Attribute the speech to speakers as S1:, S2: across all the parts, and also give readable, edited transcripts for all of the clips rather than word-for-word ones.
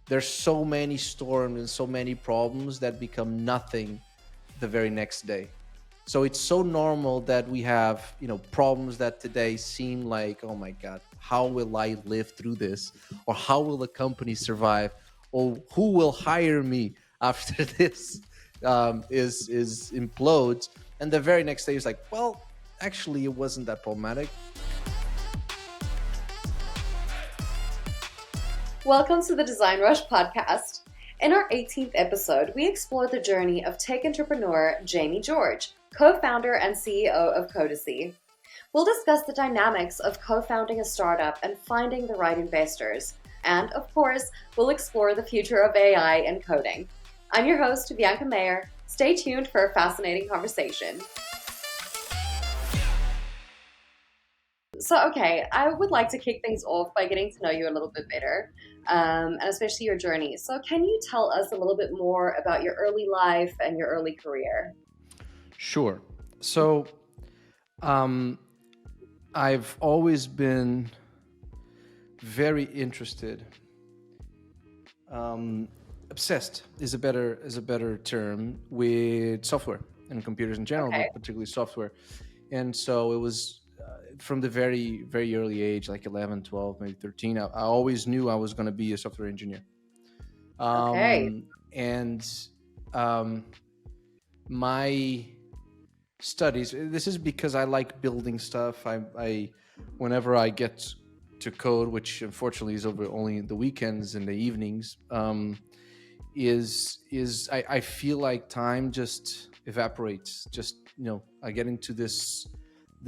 S1: there's so many storms and so many problems that become nothing the very next day. So it's so normal that we have, problems that today seem like, oh my God, how will I live through this? Or how will the company survive? Or who will hire me after this is implodes? And the very next day is like, well, actually, it wasn't that problematic.
S2: Welcome to the DesignRush Podcast. In our 18th episode, we explore the journey of tech entrepreneur Jaime Jorge, co-founder and CEO of Codacy. We'll discuss the dynamics of co-founding a startup and finding the right investors. And, of course, we'll explore the future of AI and coding. I'm your host, Vianca Meyer. Stay tuned for a fascinating conversation. So, okay, I would like to kick things off by getting to know you a little bit better, and especially your journey. So can you tell us a little bit more about your early life and your early career?
S1: Sure. So I've always been very interested. Obsessed is a better term, with software and computers in general, but particularly software. And so it was from the very, very early age, like 11, 12, maybe 13, I always knew I was going to be a software engineer. And my studies, this is because I like building stuff. I whenever I get to code, which unfortunately is over only the weekends and the evenings, I feel like time just evaporates. Just, I get into this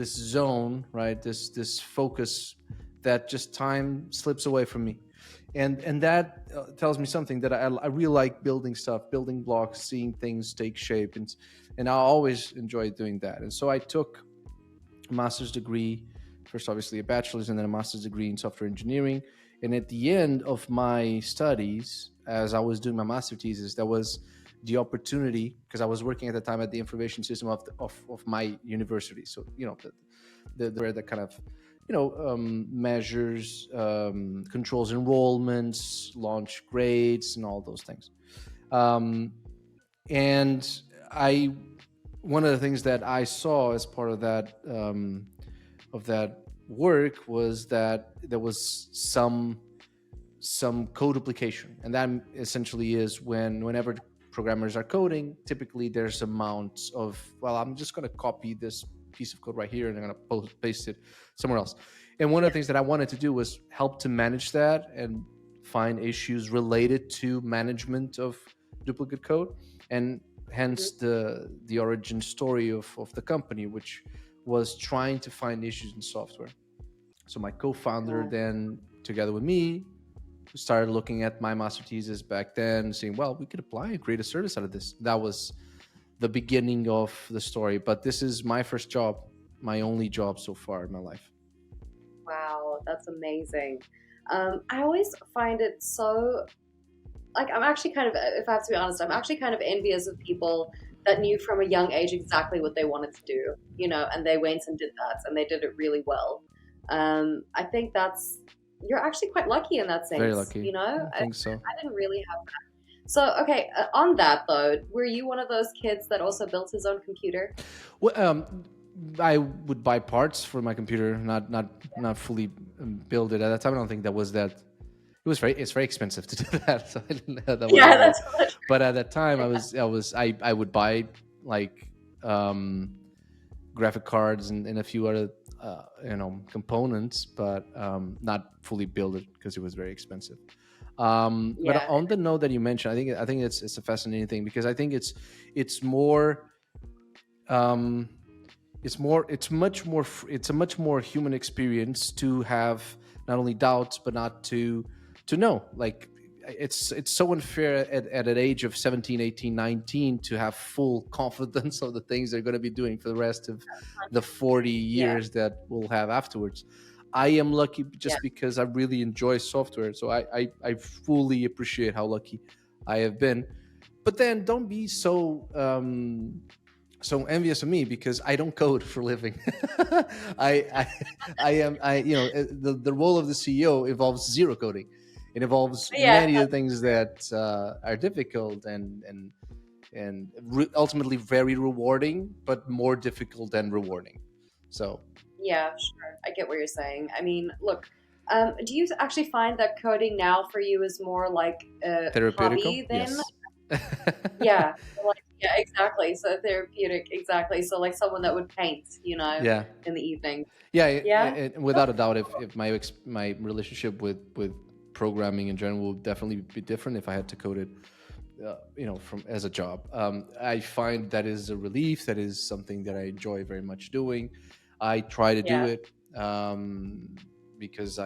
S1: zone, right? This focus that just time slips away from me. And that tells me something, that I really like building stuff, building blocks, seeing things take shape. And I always enjoy doing that. And so I took a master's degree, first obviously a bachelor's and then a master's degree in software engineering. And at the end of my studies, as I was doing my master thesis, there was the opportunity, because I was working at the time at the information system of my university. So, the kind of, measures, controls enrollments, launch grades, and all those things. And one of the things that I saw as part of that work was that there was some code duplication, and that essentially is whenever programmers are coding, typically there's amounts of, well, I'm just going to copy this piece of code right here and I'm going to paste it somewhere else. And one of the things that I wanted to do was help to manage that and find issues related to management of duplicate code, and hence the origin story of the company, which was trying to find issues in software. So my co-founder then, together with me, started looking at my master thesis back then, saying, well, we could apply and create a service out of this. That was the beginning of the story. But this is my first job, my only job so far in my life.
S2: Wow, that's amazing. I always find it so, I'm actually kind of, if I have to be honest, I'm actually kind of envious of people that knew from a young age exactly what they wanted to do, and they went and did that, and they did it really well. I think you're actually quite lucky in that sense.
S1: Very lucky. I think so.
S2: I didn't really have that. So, okay, on that though, were you one of those kids that also built his own computer?
S1: Well, I would buy parts for my computer, not fully build it. At that time, I don't think that was that. It's very expensive to do that. So I didn't know that.
S2: Yeah, that's what.
S1: But at that time, I would buy like graphic cards and a few other components, but not fully build it because it was very expensive. But on the note that you mentioned, I think it's a fascinating thing, because I think it's a much more human experience to have not only doubts but not to know. Like, it's so unfair at an age of 17, 18, 19 to have full confidence of the things they're going to be doing for the rest of the 40 years that we'll have afterwards. I am lucky just because I really enjoy software. So I fully appreciate how lucky I have been. But then don't be so envious of me, because I don't code for a living. The role of the CEO involves zero coding. It involves
S2: Yeah,
S1: many things that are difficult and ultimately very rewarding, but more difficult than rewarding. So
S2: yeah, sure. I get what you're saying. I mean, look, do you actually find that coding now for you is more like a
S1: therapeutical,
S2: hobby then?
S1: yes.
S2: Yeah, like yeah, exactly. So therapeutic, exactly. So like someone that would paint,
S1: Yeah,
S2: in the evening.
S1: yeah,
S2: Yeah.
S1: without a doubt, if my relationship with programming in general would definitely be different if I had to code it, from as a job. I find that is a relief. That is something that I enjoy very much doing. I try to do
S2: Yeah.
S1: it because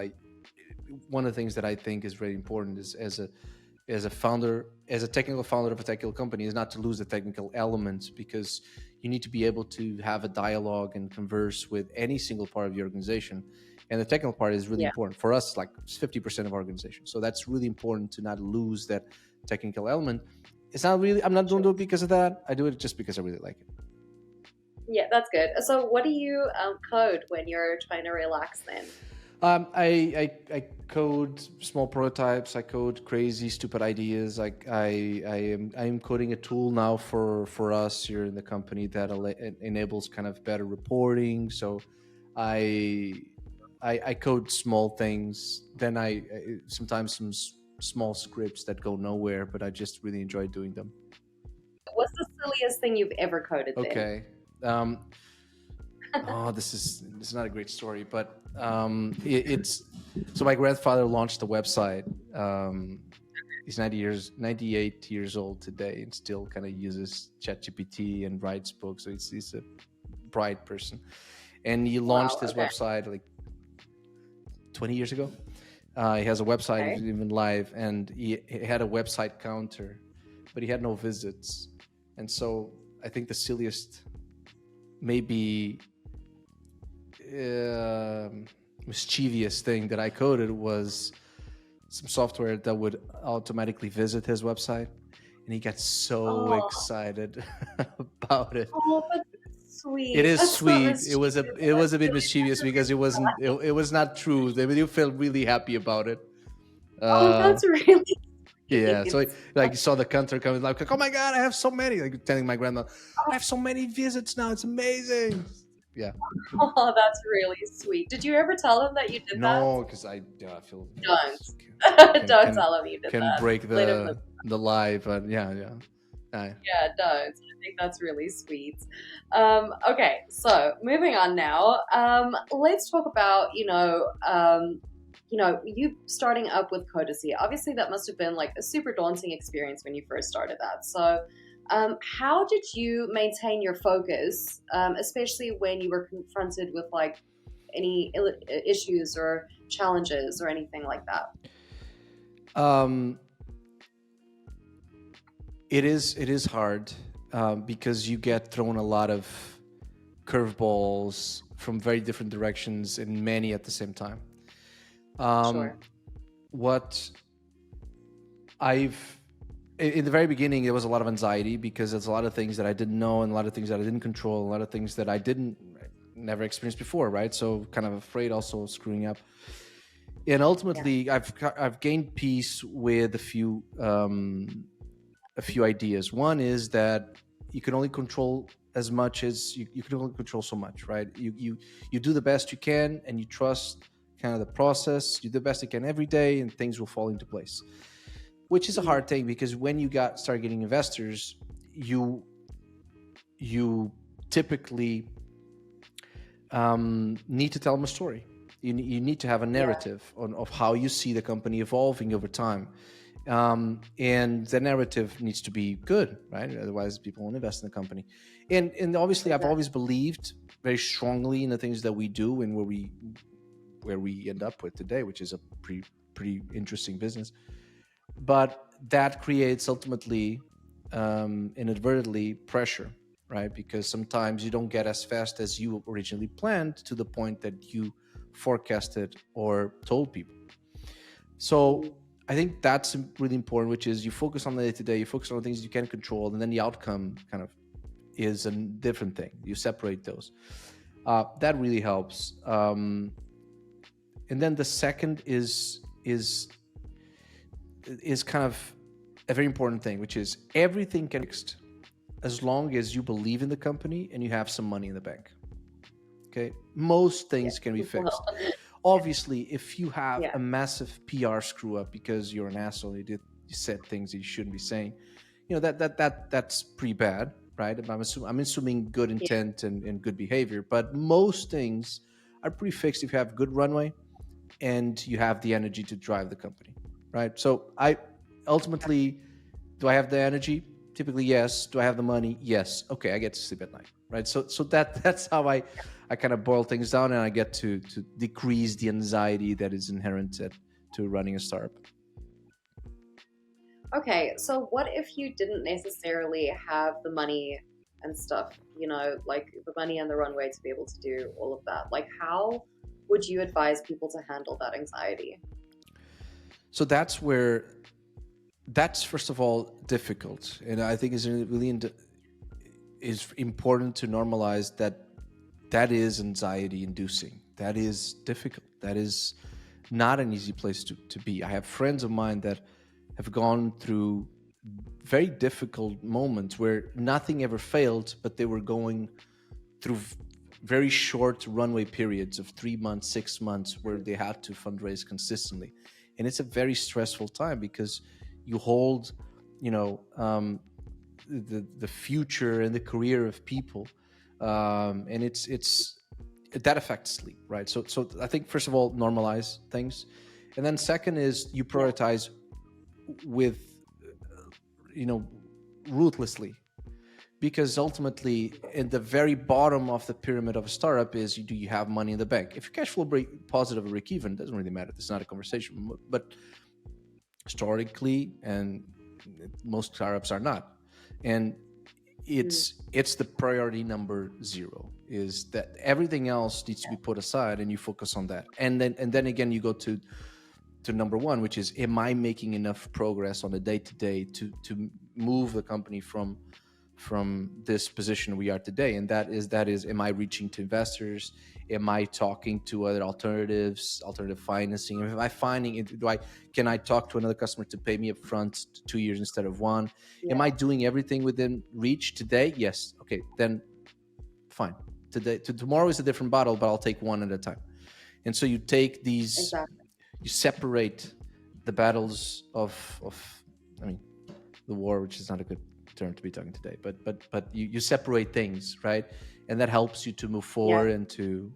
S1: one of the things that I think is very important is as a founder, as a technical founder of a technical company, is not to lose the technical elements, because you need to be able to have a dialogue and converse with any single part of your organization. And the technical part is really
S2: Yeah.
S1: important for us, like 50% of our organization. So that's really important to not lose that technical element. It's not really, I'm not doing
S2: Sure.
S1: it because of that. I do it just because I really like it.
S2: Yeah, that's good. So what do you code when you're trying to relax then?
S1: I code small prototypes. I code crazy, stupid ideas. I am coding a tool now for us here in the company that enables kind of better reporting. So, I I code small things. Then I sometimes small scripts that go nowhere, but I just really enjoy doing them.
S2: What's the silliest thing you've ever coded then?
S1: Okay. Um, oh, this is not a great story, but it's so my grandfather launched a website. He's 98 years old today, and still kind of uses ChatGPT and writes books. So he's a bright person, and he launched
S2: Wow,
S1: his
S2: okay.
S1: website like 20 years ago. He has a website,
S2: Okay.
S1: even live, and he had a website counter, but he had no visits. And so I think the silliest, maybe mischievous thing that I coded was some software that would automatically visit his website, and he got so
S2: Oh,
S1: excited about it.
S2: oh, but that's
S1: It
S2: sweet.
S1: is
S2: That's not
S1: sweet. It was
S2: mischievous.
S1: a it was
S2: That's
S1: a bit
S2: really,
S1: mischievous because it was not true. I mean, you felt really happy about it.
S2: oh,
S1: Uh,
S2: that's really
S1: yeah.
S2: sweet.
S1: So like you saw the counter coming, like, oh my god, I have so many. Like telling my grandma, I have so many visits now. It's amazing. Yeah.
S2: Oh, that's really sweet. Did you ever tell him that you did that?
S1: No, because I feel
S2: Don't.
S1: can
S2: Don't
S1: can
S2: tell him you did
S1: can
S2: that.
S1: break
S2: Let him know.
S1: the lie, but yeah.
S2: Yeah, don't. I think that's really sweet. Okay, so moving on now. Let's talk about, you starting up with Codacy. Obviously, that must have been like a super daunting experience when you first started that. So, how did you maintain your focus, especially when you were confronted with like any issues or challenges or anything like that?
S1: Um, it is hard because you get thrown a lot of curveballs from very different directions and many at the same time. Um,
S2: Sure.
S1: what I've in the very beginning, there was a lot of anxiety because there's a lot of things that I didn't know and a lot of things that I didn't control, a lot of things that I didn't never experienced before, right? So kind of afraid also of screwing up. And
S2: Yeah.
S1: ultimately, I've gained peace with a few ideas. One is that you can only control as much as you can only control so much, right? You do the best you can and you trust kind of the process. You do the best you can every day, and things will fall into place. Which is a hard thing because when you start getting investors, you typically need to tell them a story. You need to have a
S2: Yeah.
S1: narrative of how you see the company evolving over time. And the narrative needs to be good, right? Otherwise, people won't invest in the company. And obviously, I've
S2: Exactly.
S1: always believed very strongly in the things that we do and where we end up with today, which is a pretty interesting business. But that creates ultimately, inadvertently, pressure, right? Because sometimes you don't get as fast as you originally planned to the point that you forecasted or told people. So I think that's really important, which is you focus on the day to day, you focus on the things you can control, and then the outcome kind of is a different thing. You separate those. That really helps. And then the second is is kind of a very important thing, which is everything can be fixed as long as you believe in the company and you have some money in the bank. Okay, most things can be fixed. Obviously, if you have a massive PR screw up because you're an asshole, you said things that you shouldn't be saying, that's pretty bad, right? I'm assuming good intent and good behavior, but most things are pretty fixed if you have good runway and you have the energy to drive the company, right? So I ultimately, do I have the energy? Typically, yes. Do I have the money? Yes. Okay, I get to sleep at night, right? So that's how I kind of boil things down, and I get to decrease the anxiety that is inherent to running a startup.
S2: Okay, so what if you didn't necessarily have the money and stuff, like the money and the runway to be able to do all of that? Like, how would you advise people to handle that anxiety?
S1: So that's first of all difficult, and I think is really is important to normalize that is anxiety inducing. That is difficult. That is not an easy place to be. I have friends of mine that have gone through very difficult moments where nothing ever failed, but they were going through very short runway periods of 3 months, 6 months, where they had to fundraise consistently. And it's a very stressful time because you hold, the future and the career of people, and it's that affects sleep, right? So I think first of all, normalize things, and then second is you prioritize with, ruthlessly, because ultimately, in the very bottom of the pyramid of a startup is, do you have money in the bank? If your cash flow positive or break even, it doesn't really matter. It's not a conversation. But historically, and most startups are not, and it's the priority number 0. Is that everything else needs to be put aside, and you focus on that, and then again you go to number 1, which is, am I making enough progress on a day-to-day to move the company from this position we are today? And that is, am I reaching to investors? Am I talking to other alternative financing? Am I finding it? Can I talk to another customer to pay me up front 2 years instead of 1? Am I doing everything within reach today? Yes. Okay, then fine. Tomorrow is a different battle, but I'll take one at a time. And so you take these, you separate the battles of the war, which is not a good term to be talking today, but you separate things, right? And that helps you to move forward and to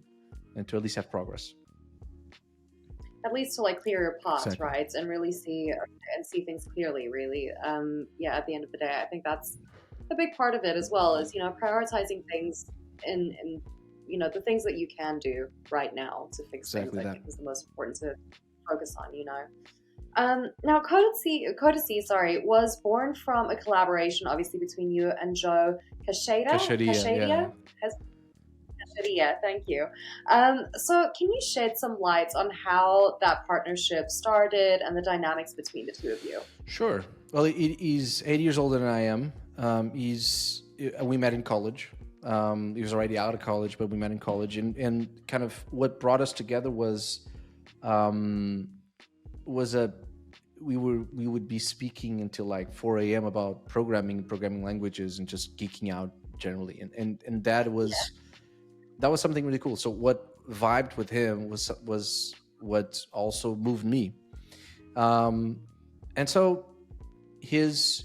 S1: at least have progress.
S2: At least to clear your path, right? And really see things clearly, really. At the end of the day, I think that's a big part of it as well, is, prioritizing things in the things that you can do right now to fix things. I think is the most important to focus on, Now, Codacy, was born from a collaboration, obviously, between you and Joe Cachedia. Thank you. So can you shed some light on how that partnership started and the dynamics between the two of you?
S1: Sure. Well, he's 8 years older than I am. We met in college. He was already out of college, but we met in college, and kind of what brought us together was we would be speaking until 4 a.m. about programming languages and just geeking out generally, and that was something really cool. So what vibed with him was what also moved me, and so he's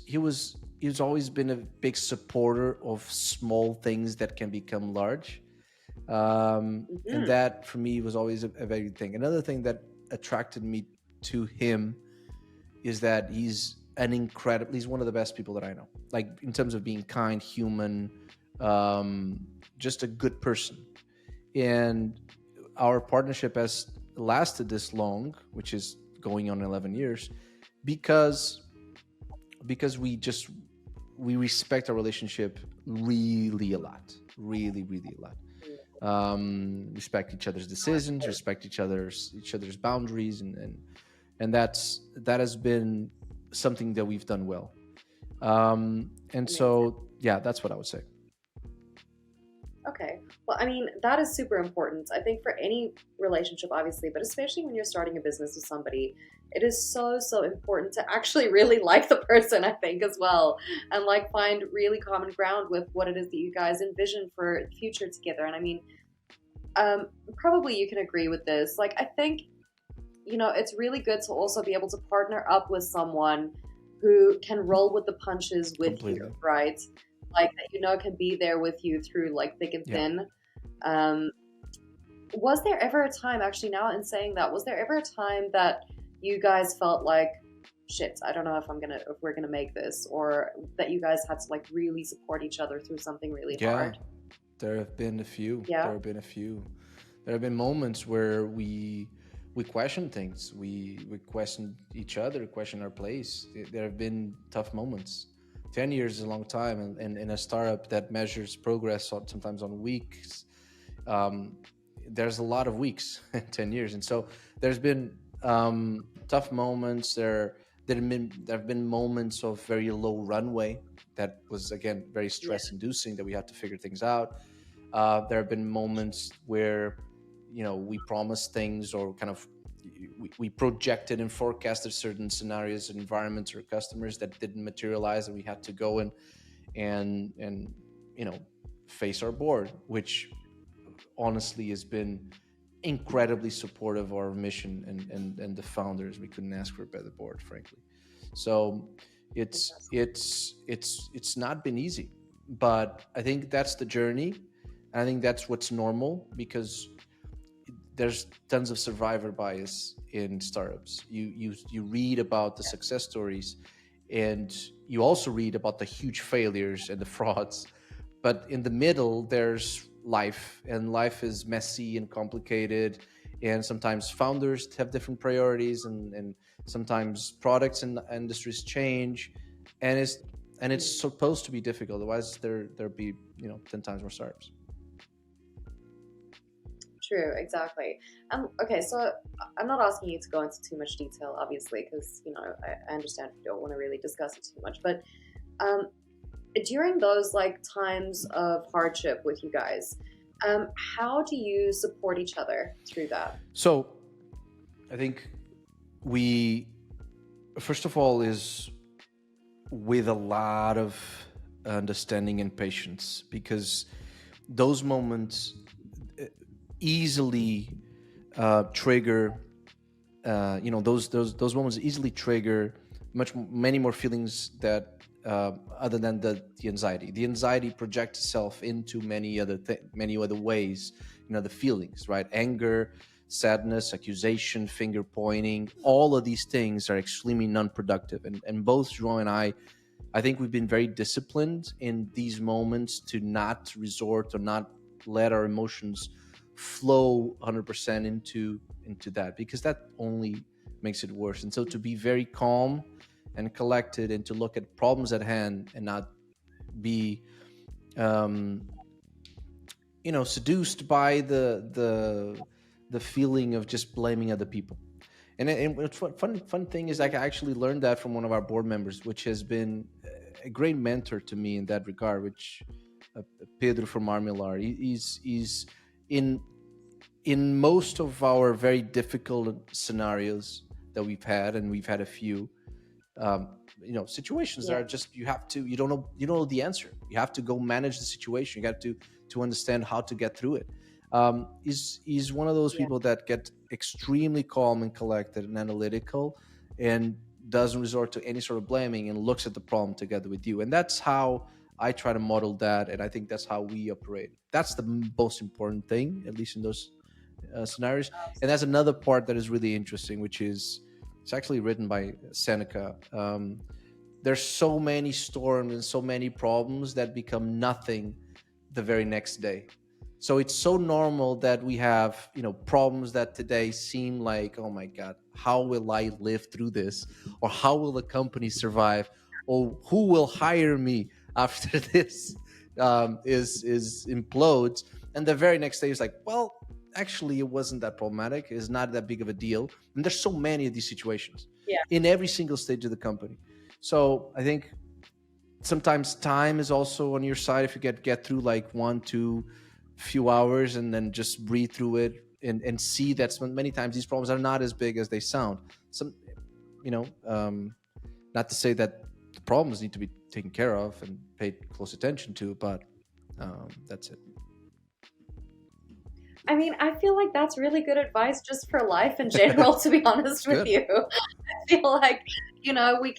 S1: always been a big supporter of small things that can become large, and that for me was always a very good thing. Another thing that attracted me to him is that he's one of the best people that I know, in terms of being kind, human, just a good person. And our partnership has lasted this long, which is going on 11 years, because we respect our relationship really a lot, really a lot. Respect each other's decisions, respect each other's boundaries, and that has been something that we've done well. And so, yeah, that's what I would say.
S2: Okay. Well, I mean, that is super important. I think for any relationship, obviously, but especially when you're starting a business with somebody, it is so, so important to actually really like the person, I think, as well. And like find really common ground with what it is that you guys envision for the future together. And I mean, probably you can agree with this. Like, I think, it's really good to also be able to partner up with someone who can roll with the punches with
S1: Completely.
S2: you, right? Like that, can be there with you through like thick and
S1: Yeah.
S2: thin. Was there ever a time, actually, now in saying that, was there ever a time that you guys felt like, shit, I don't know if we're gonna make this, or that you guys had to like really support each other through something really hard?
S1: There have been a few.
S2: Yeah.
S1: There have been a few. There have been moments where we question things. We question each other, question our place. There have been tough moments. 10 years is a long time, and in a startup that measures progress sometimes on weeks, there's a lot of weeks in 10 years. And so there's been tough moments. There have been moments of very low runway that was, again, very stress inducing, that we had to figure things out. There have been moments where, we promised things, or kind of we projected and forecasted certain scenarios and environments or customers that didn't materialize, and we had to go and face our board, which honestly has been incredibly supportive of our mission and the founders. We couldn't ask for a better board, frankly. So it's not been easy, but I think that's the journey. And I think that's what's normal, because there's tons of survivor bias in startups. You read about the success stories, and you also read about the huge failures and the frauds, but in the middle there's life, and life is messy and complicated, and sometimes founders have different priorities, and sometimes products and industries change, and it's supposed to be difficult. Otherwise there'd be 10 times more startups.
S2: True, exactly. Okay, so I'm not asking you to go into too much detail, obviously, because I understand if you don't want to really discuss it too much. But during those like times of hardship with you guys, how do you support each other through that?
S1: So, I think we, first of all, is with a lot of understanding and patience, because those moments easily trigger those moments easily trigger many more feelings that other than the anxiety. The anxiety projects itself into many other ways. The feelings, right? Anger, sadness, accusation, finger pointing, all of these things are extremely non-productive, and both João and I think we've been very disciplined in these moments to not resort or not let our emotions flow 100% into that, because that only makes it worse. And so to be very calm and collected, and to look at problems at hand, and not be seduced by the feeling of just blaming other people. And what's fun thing is, like, I actually learned that from one of our board members, which has been a great mentor to me in that regard, which Pedro from Armilar. He's in most of our very difficult scenarios that we've had, and we've had a few situations that are just, you don't know the answer. You have to go manage the situation. You got to understand how to get through it. He's one of those people that get extremely calm and collected and analytical, and doesn't resort to any sort of blaming, and looks at the problem together with you. And that's how I try to model that, and I think that's how we operate. That's the most important thing, at least in those scenarios. And that's another part that is really interesting, which is, it's actually written by Seneca. There's so many storms and so many problems that become nothing the very next day. So it's so normal that we have, problems that today seem like, oh my God, how will I live through this? Or how will the company survive? Or who will hire me after this is implodes? And the very next day is like, well, actually, it wasn't that problematic. It's not that big of a deal. And there's so many of these situations in every single stage of the company. So I think sometimes time is also on your side if you get through like 1, 2 few hours and then just breathe through it and see that many times these problems are not as big as they sound. Some, not to say that the problems need to be taken care of and paid close attention to, but that's it.
S2: I mean, I feel like that's really good advice just for life in general, to be honest with you. I feel like, we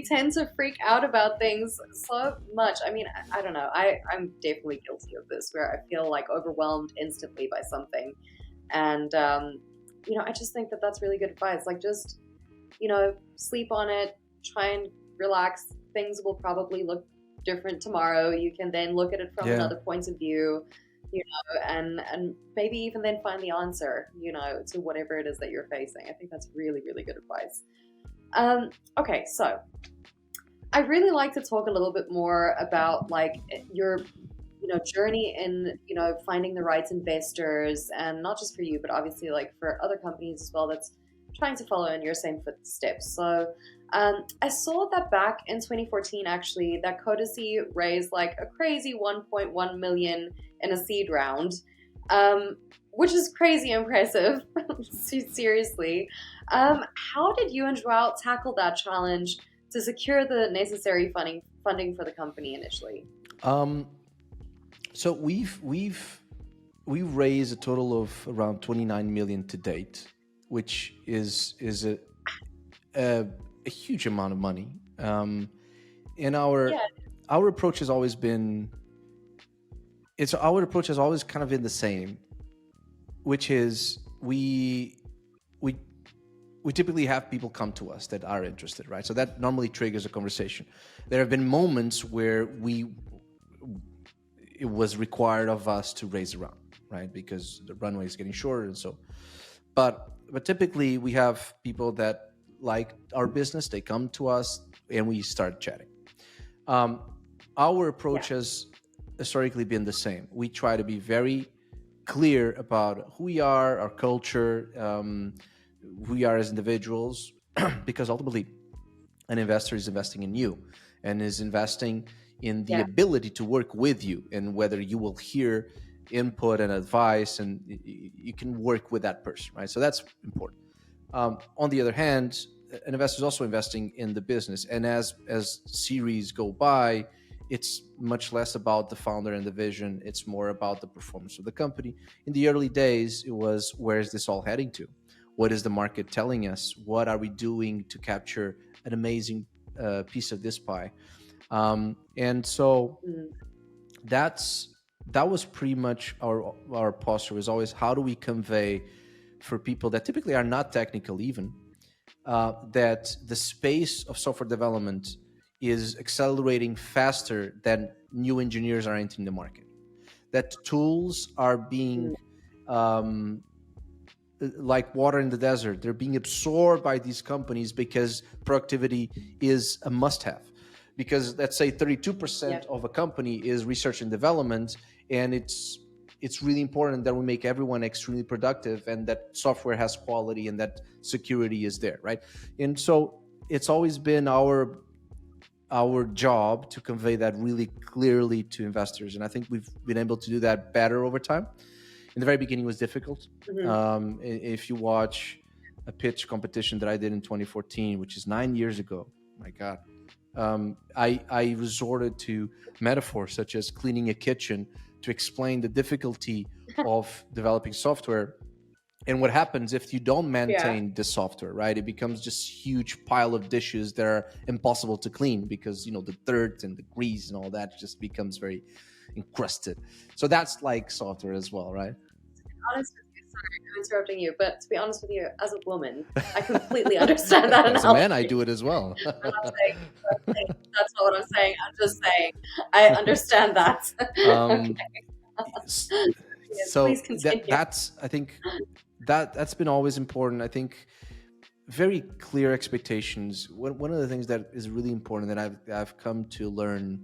S2: tend to freak out about things so much. I mean, I don't know. I'm definitely guilty of this, where I feel like overwhelmed instantly by something. And, I just think that that's really good advice. Like, just, sleep on it, try and relax. Things will probably look different tomorrow. You can then look at it from another point of view, and maybe even then find the answer, to whatever it is that you're facing. I think that's really, really good advice. Okay, so I really like to talk a little bit more about like your journey in finding the right investors, and not just for you, but obviously like for other companies as well that's trying to follow in your same footsteps. So I saw that back in 2014, actually, that Codacy raised like a crazy 1.1 million in a seed round, which is crazy impressive. Seriously. How did you and Joao tackle that challenge to secure the necessary funding for the company initially?
S1: So we've raised a total of around 29 million to date, which is a huge amount of money. And our approach has always been, our approach has always kind of been the same, which is we typically have people come to us that are interested, right? So that normally triggers a conversation. There have been moments where it was required of us to raise a round, right? Because the runway is getting shorter, and so. But typically we have people that like our business. They come to us and we start chatting. Our approach has historically been the same. We try to be very clear about who we are, our culture, who we are as individuals, because ultimately an investor is investing in you and is investing in the ability to work with you, and whether you will hear input and advice and you can work with that person, right? So that's important. On the other hand, an investor is also investing in the business, and as series go by, it's much less about the founder and the vision. It's more about the performance of the company. In the early days, it was, where is this all heading to? What is the market telling us? What are we doing to capture an amazing piece of this pie? And so that was pretty much our posture, was always, how do we convey for people that typically are not technical even, that the space of software development is accelerating faster than new engineers are entering the market, that tools are being like water in the desert. They're being absorbed by these companies because productivity is a must-have. Because let's say 32% of a company is research and development, and it's really important that we make everyone extremely productive, and that software has quality, and that security is there, right? And so it's always been our job to convey that really clearly to investors, and I think we've been able to do that better over time. In the very beginning, it was difficult. If you watch a pitch competition that I did in 2014, which is 9 years ago, my God, I resorted to metaphors such as cleaning a kitchen to explain the difficulty of developing software and what happens if you don't maintain the software, right? It becomes just huge pile of dishes that are impossible to clean because, the dirt and the grease and all that just becomes very encrusted. So that's like software as well, right?
S2: Honest with you, sorry, I'm interrupting you, but to be honest with you, as a woman, I completely understand that.
S1: As a man, I do it as well.
S2: I'm not saying that's not what I'm saying. I'm just saying I understand that.
S1: So that's, I think that's been always important. I think very clear expectations. One of the things that is really important that I've come to learn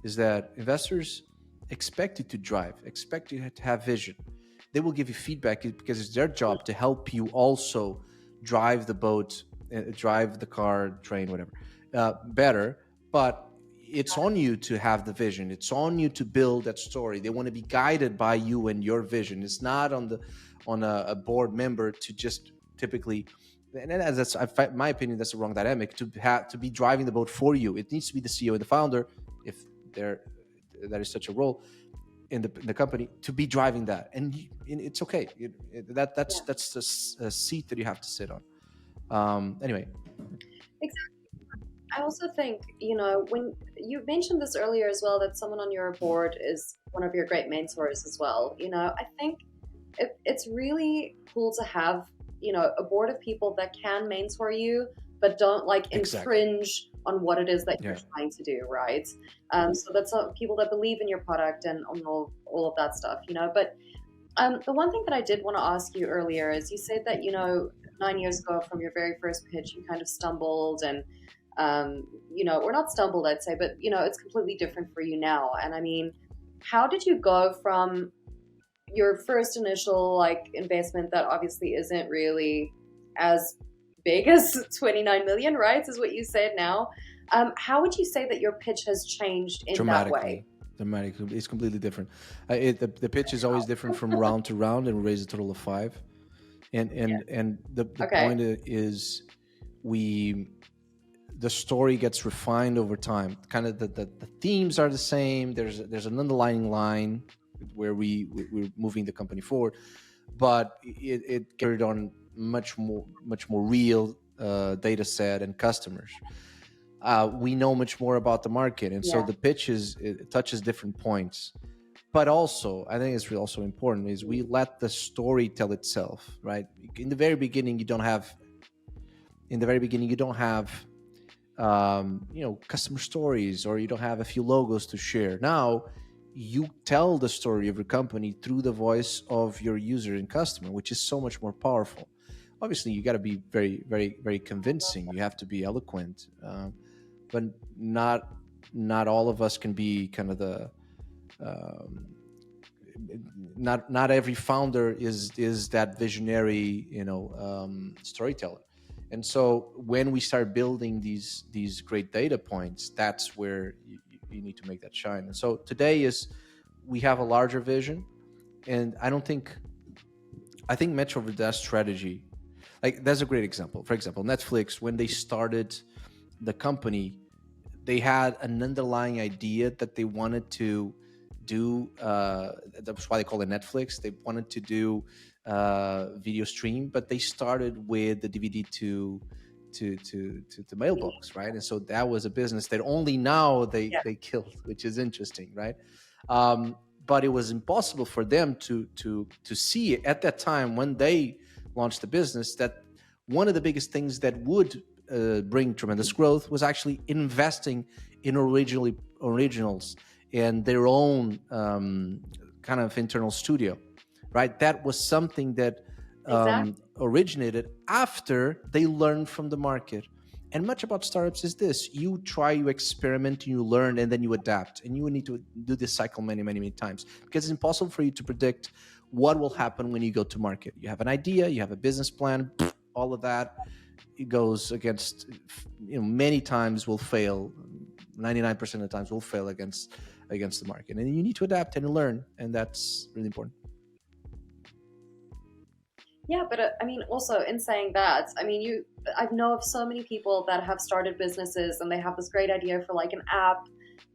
S1: is that investors expect you to drive, expect you to have vision. They will give you feedback because it's their job to help you also drive the boat, drive the car, train, whatever, better. But it's on you to have the vision. It's on you to build that story. They want to be guided by you and your vision. It's not on a board member to just typically, and that's my opinion, that's the wrong dynamic, to be driving the boat for you. It needs to be the CEO and the founder, if there is such a role in the company, to be driving that, and it's okay. That's the seat that you have to sit on. Anyway.
S2: Exactly. I also think, when you mentioned this earlier as well, that someone on your board is one of your great mentors as well. I think it's really cool to have, a board of people that can mentor you, but don't infringe on what it is that you're trying to do, right? So that's people that believe in your product and on all of that stuff, But the one thing that I did want to ask you earlier is, you said that, 9 years ago from your very first pitch, you kind of stumbled and, or not stumbled, I'd say, but, it's completely different for you now. And I mean, how did you go from your first initial investment that obviously isn't really as big as 29 million, right? Is what you said now. How would you say that your pitch has changed in that way?
S1: Dramatically. It's completely different. The pitch is always different from round to round, and we raise a total of 5. And the point is, the story gets refined over time. Kind of the themes are the same. There's an underlying line where we're moving the company forward, but it carried on much more real data set and customers. We know much more about the market, and so the pitches, it touches different points. But also, I think it's also important is we let the story tell itself, right? In the very beginning, you don't have customer stories, or you don't have a few logos to share. Now, you tell the story of your company through the voice of your user and customer, which is so much more powerful. Obviously, you got to be very, very, very convincing. You have to be eloquent, but not all of us can be kind of the. Not every founder is that visionary, storyteller. And so when we start building these great data points, that's where you need to make that shine. And so today we have a larger vision, and I think Metro with that strategy, that's a great example. For example, Netflix, when they started the company, they had an underlying idea that they wanted to do. That's why they call it Netflix. They wanted to do video stream, but they started with the DVD to mailbox, right? And so that was a business that only now they killed, which is interesting, right? But it was impossible for them to see at that time when they launched the business that one of the biggest things that would bring tremendous growth was actually investing in originals and their own kind of internal studio, right? That was something that originated after they learned from the market. And much about startups is this: you try, you experiment, you learn, and then you adapt. And you need to do this cycle many, many, many times, because it's impossible for you to predict what will happen when you go to market. You have an idea, you have a business plan, all of that, it goes against, many times will fail. 99% of the times will fail against the market. And you need to adapt and learn, and that's really important.
S2: Yeah, but also in saying that, I know of so many people that have started businesses and they have this great idea for an app,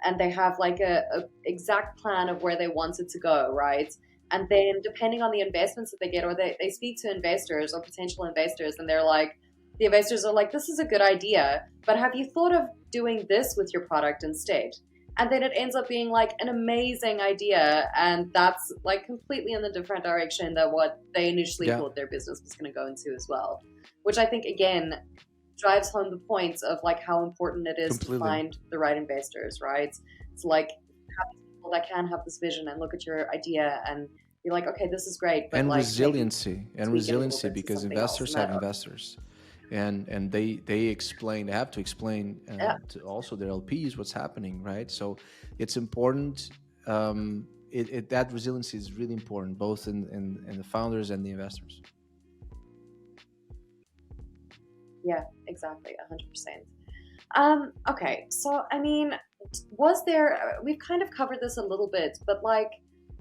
S2: and they have a exact plan of where they want it to go, right? And then depending on the investments that they get, or they speak to investors or potential investors, and the investors are like, this is a good idea, but have you thought of doing this with your product instead? And then it ends up being an amazing idea, and that's completely in the different direction than what they initially thought their business was going to go into as well. Which I think, again, drives home the point of how important it is to find the right investors, right? It's having people that can have this vision and look at your idea and be like, okay, this is great. But
S1: resiliency, because investors have investors. And they have to explain to also their LPs what's happening, right? So it's important. That resiliency is really important, both in the founders and the investors.
S2: Yeah, exactly, 100%. Okay, so was there, we've kind of covered this a little bit, but like,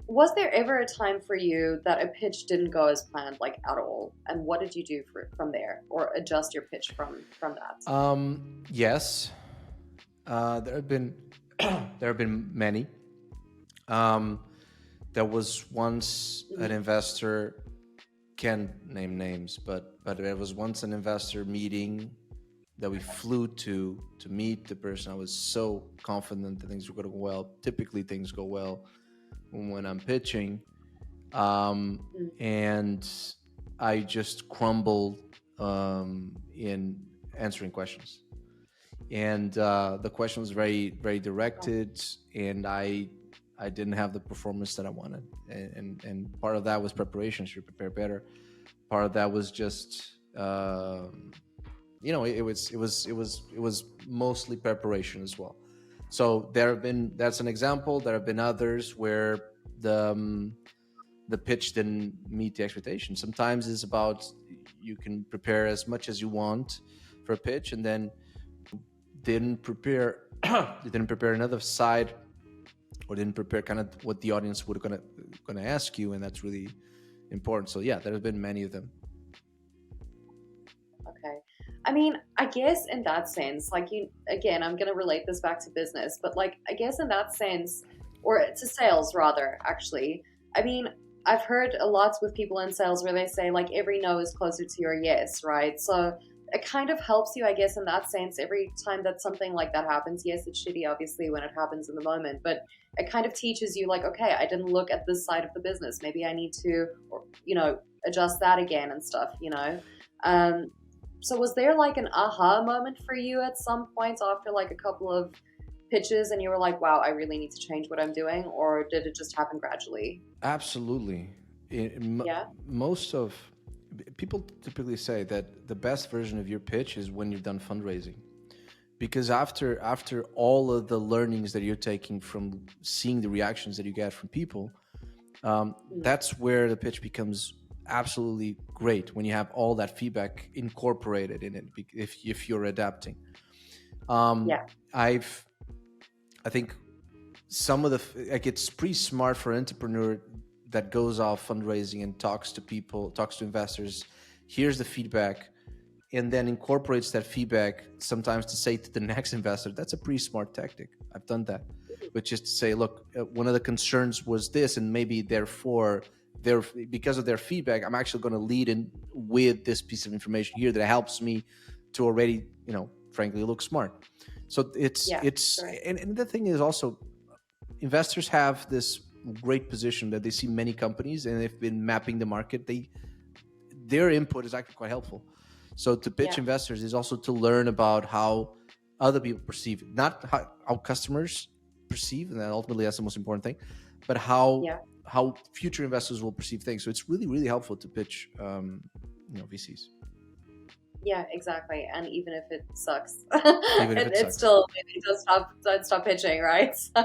S2: was there ever a time for you that a pitch didn't go as planned, like at all? And what did you do from there, or adjust your pitch from that?
S1: Yes, there have been there have been many. Um, there was once an investor, can't name names, but there was once an investor meeting that we flew to meet the person. I was so confident that things were going to go well. Typically, things go well when I'm pitching, and I just crumbled in answering questions. And the question was very, very directed, and I didn't have the performance that I wanted. And part of that was preparation. Should prepare better. Part of that was just it was mostly preparation as well. So that's an example. There have been others where the pitch didn't meet the expectation. Sometimes it's about, you can prepare as much as you want for a pitch, and then didn't prepare another side, or didn't prepare kind of what the audience would gonna ask you, and that's really important. So yeah, there have been many of them.
S2: Okay. I mean, I guess in that sense, like, again, I'm going to relate this back to business, but like, I guess in that sense, or to sales rather, actually, I mean, I've heard a lot with people in sales where they say like every no is closer to your yes, right? So it kind of helps you, I guess, in that sense, every time that something like that happens. Yes, it's shitty, obviously, when it happens in the moment, but it kind of teaches you like, okay, I didn't look at this side of the business. Maybe I need to, adjust that again and stuff, So was there like an aha moment for you at some point after like a couple of pitches and you were like, wow, I really need to change what I'm doing? Or did it just happen gradually?
S1: Absolutely.
S2: Yeah.
S1: Most of people typically say that the best version of your pitch is when you've done fundraising, because after all of the learnings that you're taking from seeing the reactions that you get from people, that's where the pitch becomes absolutely great, when you have all that feedback incorporated in it, if you're adapting. I think some of the, it's pretty smart for an entrepreneur that goes off fundraising and talks to investors, hears the feedback, and then incorporates that feedback sometimes to say to the next investor. That's a pretty smart tactic. I've done that, which is to say, look, one of the concerns was this, and maybe therefore because of their feedback, I'm actually going to lead in with this piece of information here that helps me to already, frankly, look smart. So it's right. And the thing is also, investors have this great position that they see many companies and they've been mapping the market. Their input is actually quite helpful. So to pitch investors is also to learn about how other people perceive it, not how customers perceive, and then ultimately that's the most important thing, but how future investors will perceive things. So it's really, really helpful to pitch, VCs.
S2: Yeah, exactly. And even if it sucks, it's still, maybe don't stop pitching, right? So,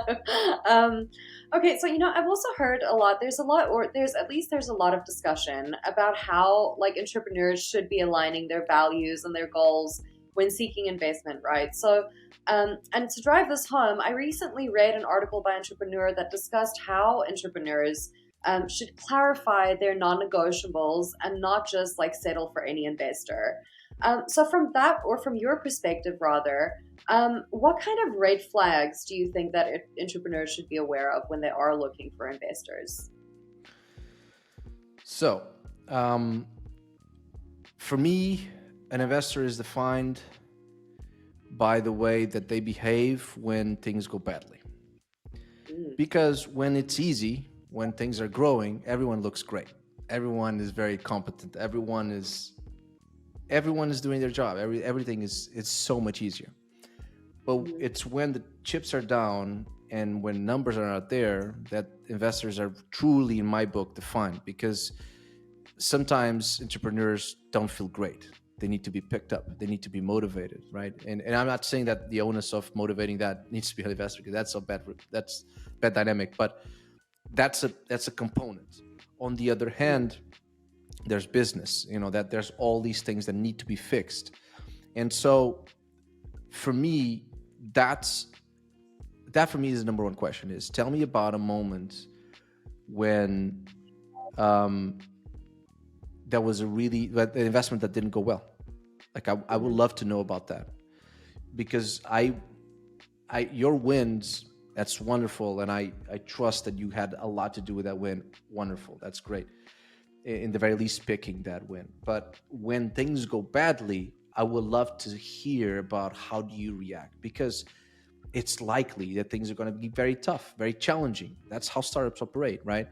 S2: okay. So, I've also heard a lot, there's a lot of discussion about how like entrepreneurs should be aligning their values and their goals when seeking investment, right? So, and to drive this home, I recently read an article by Entrepreneur that discussed how entrepreneurs should clarify their non-negotiables and not just like settle for any investor. So from that, or from your perspective rather, what kind of red flags do you think that entrepreneurs should be aware of when they are looking for investors?
S1: So, for me, an investor is defined by the way that they behave when things go badly. Because when it's easy, when things are growing, everyone looks great. Everyone is very competent. Everyone is doing their job. Everything is so much easier. But it's when the chips are down and when numbers are not there that investors are truly, in my book, defined. Because sometimes entrepreneurs don't feel great. They need to be picked up. They need to be motivated, right? And I'm not saying that the onus of motivating that needs to be an investor, because that's bad dynamic. But that's a component. On the other hand, there's business, that there's all these things that need to be fixed. And so for me, that's that for me is the number one question: is tell me about a moment when there was an investment that didn't go well. Like I would love to know about that, because your wins, that's wonderful, and I trust that you had a lot to do with that win. Wonderful, that's great. In the very least, picking that win. But when things go badly, I would love to hear about how do you react, because it's likely that things are going to be very tough, very challenging. That's how startups operate, right?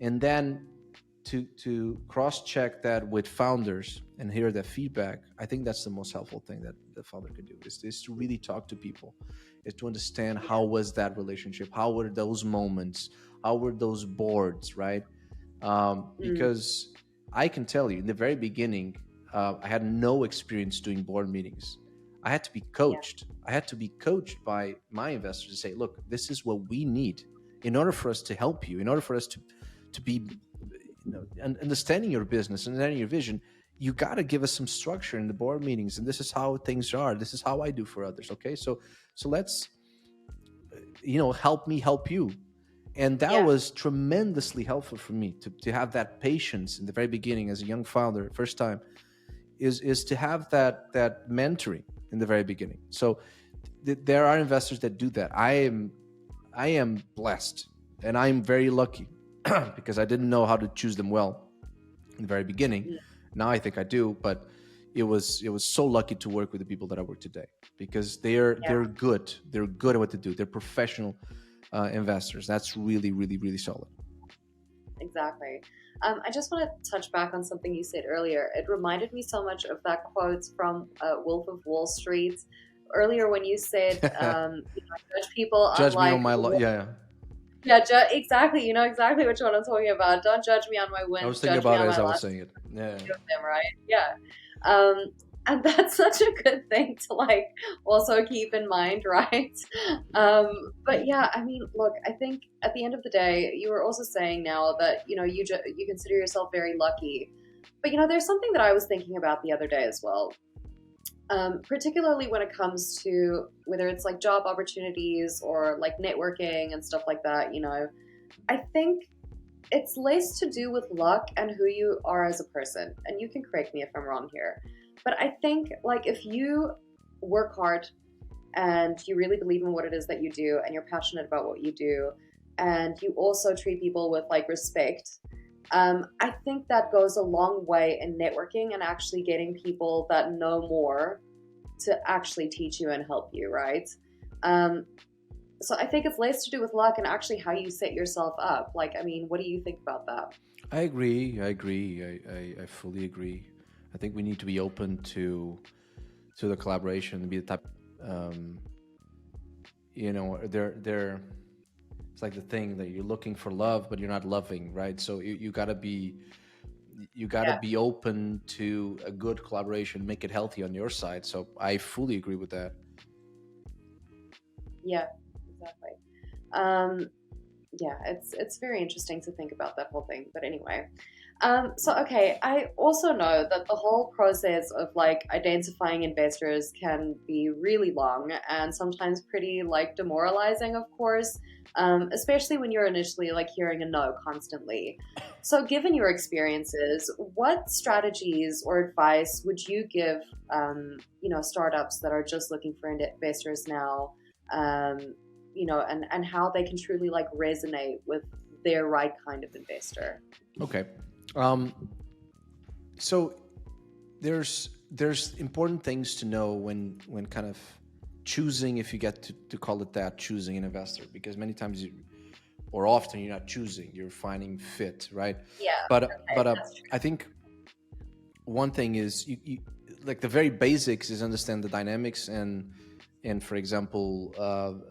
S1: And then to cross-check that with founders and hear their feedback, I think that's the most helpful thing that the founder can do, is to really talk to people, is to understand how was that relationship, how were those moments, how were those boards, right? Because I can tell you, in the very beginning, I had no experience doing board meetings. I had to be coached. I had to be coached by my investors to say, look, this is what we need in order for us to help you, in order for us to be, understanding your business and understanding your vision. You got to give us some structure in the board meetings, and this is how things are. This is how I do for others. Okay, so let's, help me help you. And that was tremendously helpful for me to have that patience in the very beginning as a young founder, first time, is to have that mentoring in the very beginning. So there are investors that do that. I am blessed, and I'm very lucky because I didn't know how to choose them well in the very beginning. Now I think I do, but it was so lucky to work with the people that I work today, because they're good. They're good at what they do. They're professional investors. That's really, really, really solid.
S2: Exactly. I just want to touch back on something you said earlier. It reminded me so much of that quote from Wolf of Wall Street earlier when you said, judge people
S1: judge
S2: on
S1: me on my
S2: exactly. You know exactly which one I'm talking about. Don't judge me on my wins.
S1: I was thinking about it as I was saying it. Yeah.
S2: Them, right? Yeah. And that's such a good thing to also keep in mind, right? But yeah, I mean, look, I think at the end of the day, you were also saying now that you consider yourself very lucky, but there's something that I was thinking about the other day as well. Particularly when it comes to whether it's job opportunities or networking and stuff like that, I think it's less to do with luck and who you are as a person. And you can correct me if I'm wrong here. But I think if you work hard and you really believe in what it is that you do and you're passionate about what you do, and you also treat people with respect, I think that goes a long way in networking and actually getting people that know more to actually teach you and help you, right? So I think it's less to do with luck and actually how you set yourself up. What do you think about that?
S1: I agree. I fully agree. I think we need to be open to the collaboration and be the type, they're it's like the thing that you're looking for love, but you're not loving, right? So you gotta be open to a good collaboration, make it healthy on your side. So I fully agree with that.
S2: Yeah, exactly. It's very interesting to think about that whole thing. But anyway, I also know that the whole process of identifying investors can be really long and sometimes pretty demoralizing, of course, especially when you're initially hearing a no constantly. So given your experiences, what strategies or advice would you give, startups that are just looking for investors now, and how they can truly resonate with their right kind of investor?
S1: Okay. So there's important things to know when kind of choosing, if you get to call it that, choosing an investor, because many times often you're not choosing, you're finding fit, right?
S2: Yeah.
S1: But I think one thing is you the very basics is understand the dynamics and for example,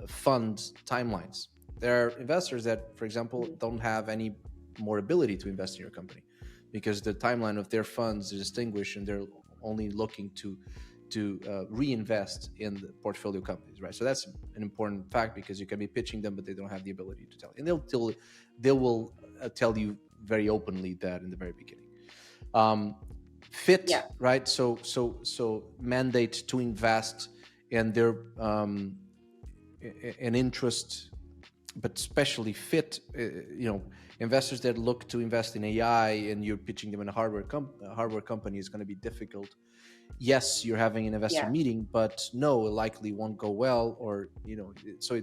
S1: fund timelines. There are investors that, for example, don't have any more ability to invest in your company because the timeline of their funds is distinguished and they're only looking to reinvest in the portfolio companies, right? So that's an important fact because you can be pitching them, but they don't have the ability to tell. And they will tell you very openly that in the very beginning. Fit, right? So mandate to invest, and they're an interest, but especially fit, investors that look to invest in AI and you're pitching them in a hardware company is going to be difficult. Yes, you're having an investor meeting, but no, it likely won't go well, or so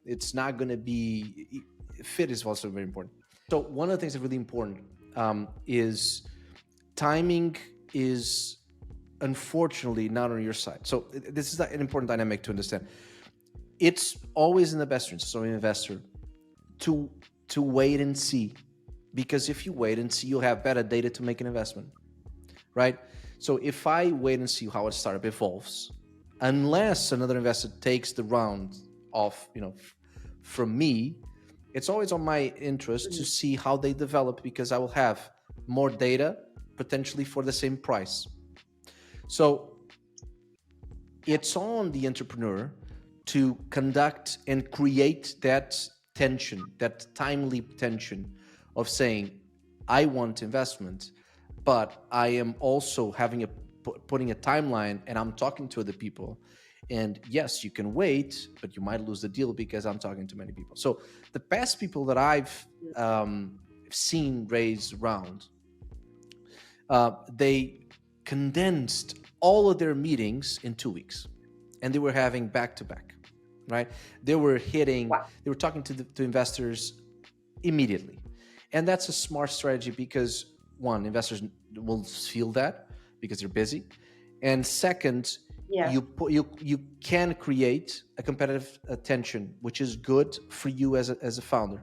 S1: it's not going to be. Fit is also very important. So one of the things that's really important is timing is unfortunately not on your side. So this is an important dynamic to understand. It's always in the best interest of an investor to wait and see, because if you wait and see, you'll have better data to make an investment, right? So if I wait and see how a startup evolves, unless another investor takes the round of, from me, it's always on my interest to see how they develop, because I will have more data potentially for the same price. So it's on the entrepreneur to conduct and create that tension, that timely tension of saying, I want investment, but I am also putting a timeline, and I'm talking to other people. And yes, you can wait, but you might lose the deal because I'm talking to many people. So the best people that I've seen raise round, they condensed all of their meetings in 2 weeks, and they were having back-to-back, right? They were talking to investors immediately. And that's a smart strategy because, one, investors will feel that because they're busy. And second, you can create a competitive tension, which is good for you as a founder.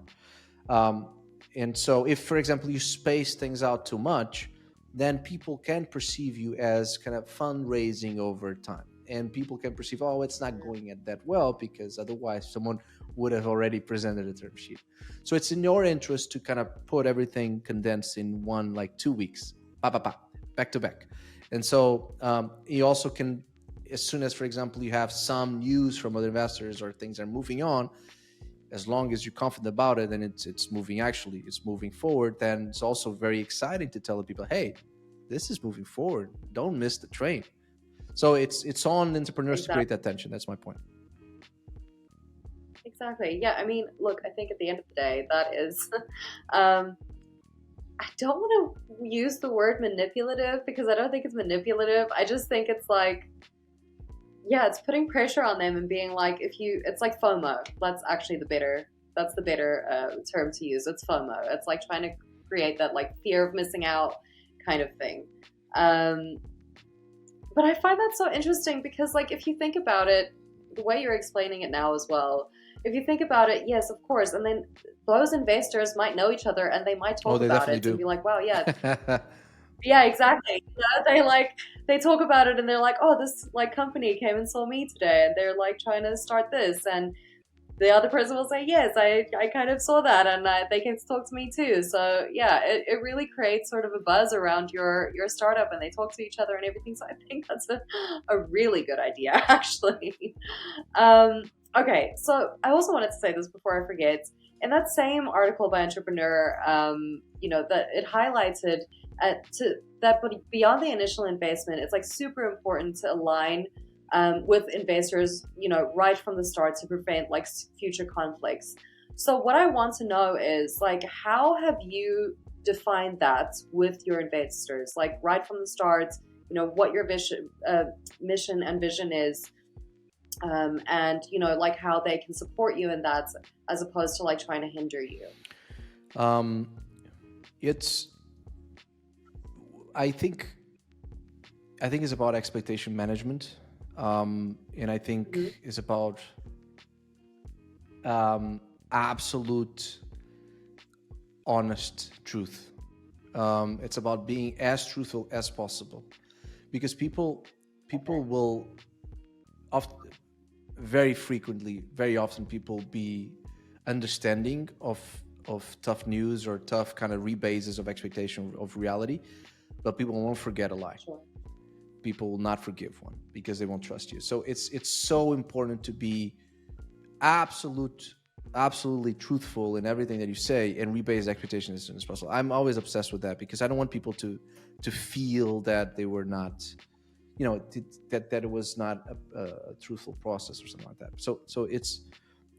S1: And so if, for example, you space things out too much, then people can perceive you as kind of fundraising over time. And people can perceive, it's not going at that well, because otherwise someone would have already presented a term sheet. So it's in your interest to kind of put everything condensed in 2 weeks, back to back. And so you also can, as soon as, for example, you have some news from other investors or things are moving on, as long as you're confident about it and it's moving forward, then it's also very exciting to tell the people, hey, this is moving forward. Don't miss the train. So it's on entrepreneurs to create that tension. That's my point.
S2: Exactly. Yeah. I mean, look, I think at the end of the day, that is, I don't want to use the word manipulative, because I don't think it's manipulative. I just think it's like, it's putting pressure on them and being like, it's like FOMO. That's the better term to use. It's FOMO. It's like trying to create that like fear of missing out kind of thing. But I find that so interesting because, like, if you think about it, the way you're explaining it now as well, if you think about it, yes, of course. And then those investors might know each other and they might talk about it and be like, wow, yeah. Yeah, exactly. They talk about it and they're like, oh, this like company came and saw me today and they're like trying to start this. And the other person will say, yes, I kind of saw that and they came to talk to me too. So yeah, it really creates sort of a buzz around your startup and they talk to each other and everything. So I think that's a really good idea, actually. Okay, so I also wanted to say this before I forget. In that same article by Entrepreneur, that it highlighted that beyond the initial investment, it's like super important to align with investors, right from the start to prevent like future conflicts. So what I want to know is like, how have you defined that with your investors? Like right from the start, what your mission and vision is, and like how they can support you in that, as opposed to like trying to hinder you.
S1: I think it's about expectation management. And I think it's about absolute honest truth. It's about being as truthful as possible, because people will very often people be understanding of tough news or tough kind of rebases of expectation of reality, but people won't forget a lie.
S2: Sure.
S1: People will not forgive one because they won't trust you. So it's so important to be absolutely truthful in everything that you say and rebase expectations as soon as possible. I'm always obsessed with that because I don't want people to feel that they were not, that it was not a truthful process or something like that. So it's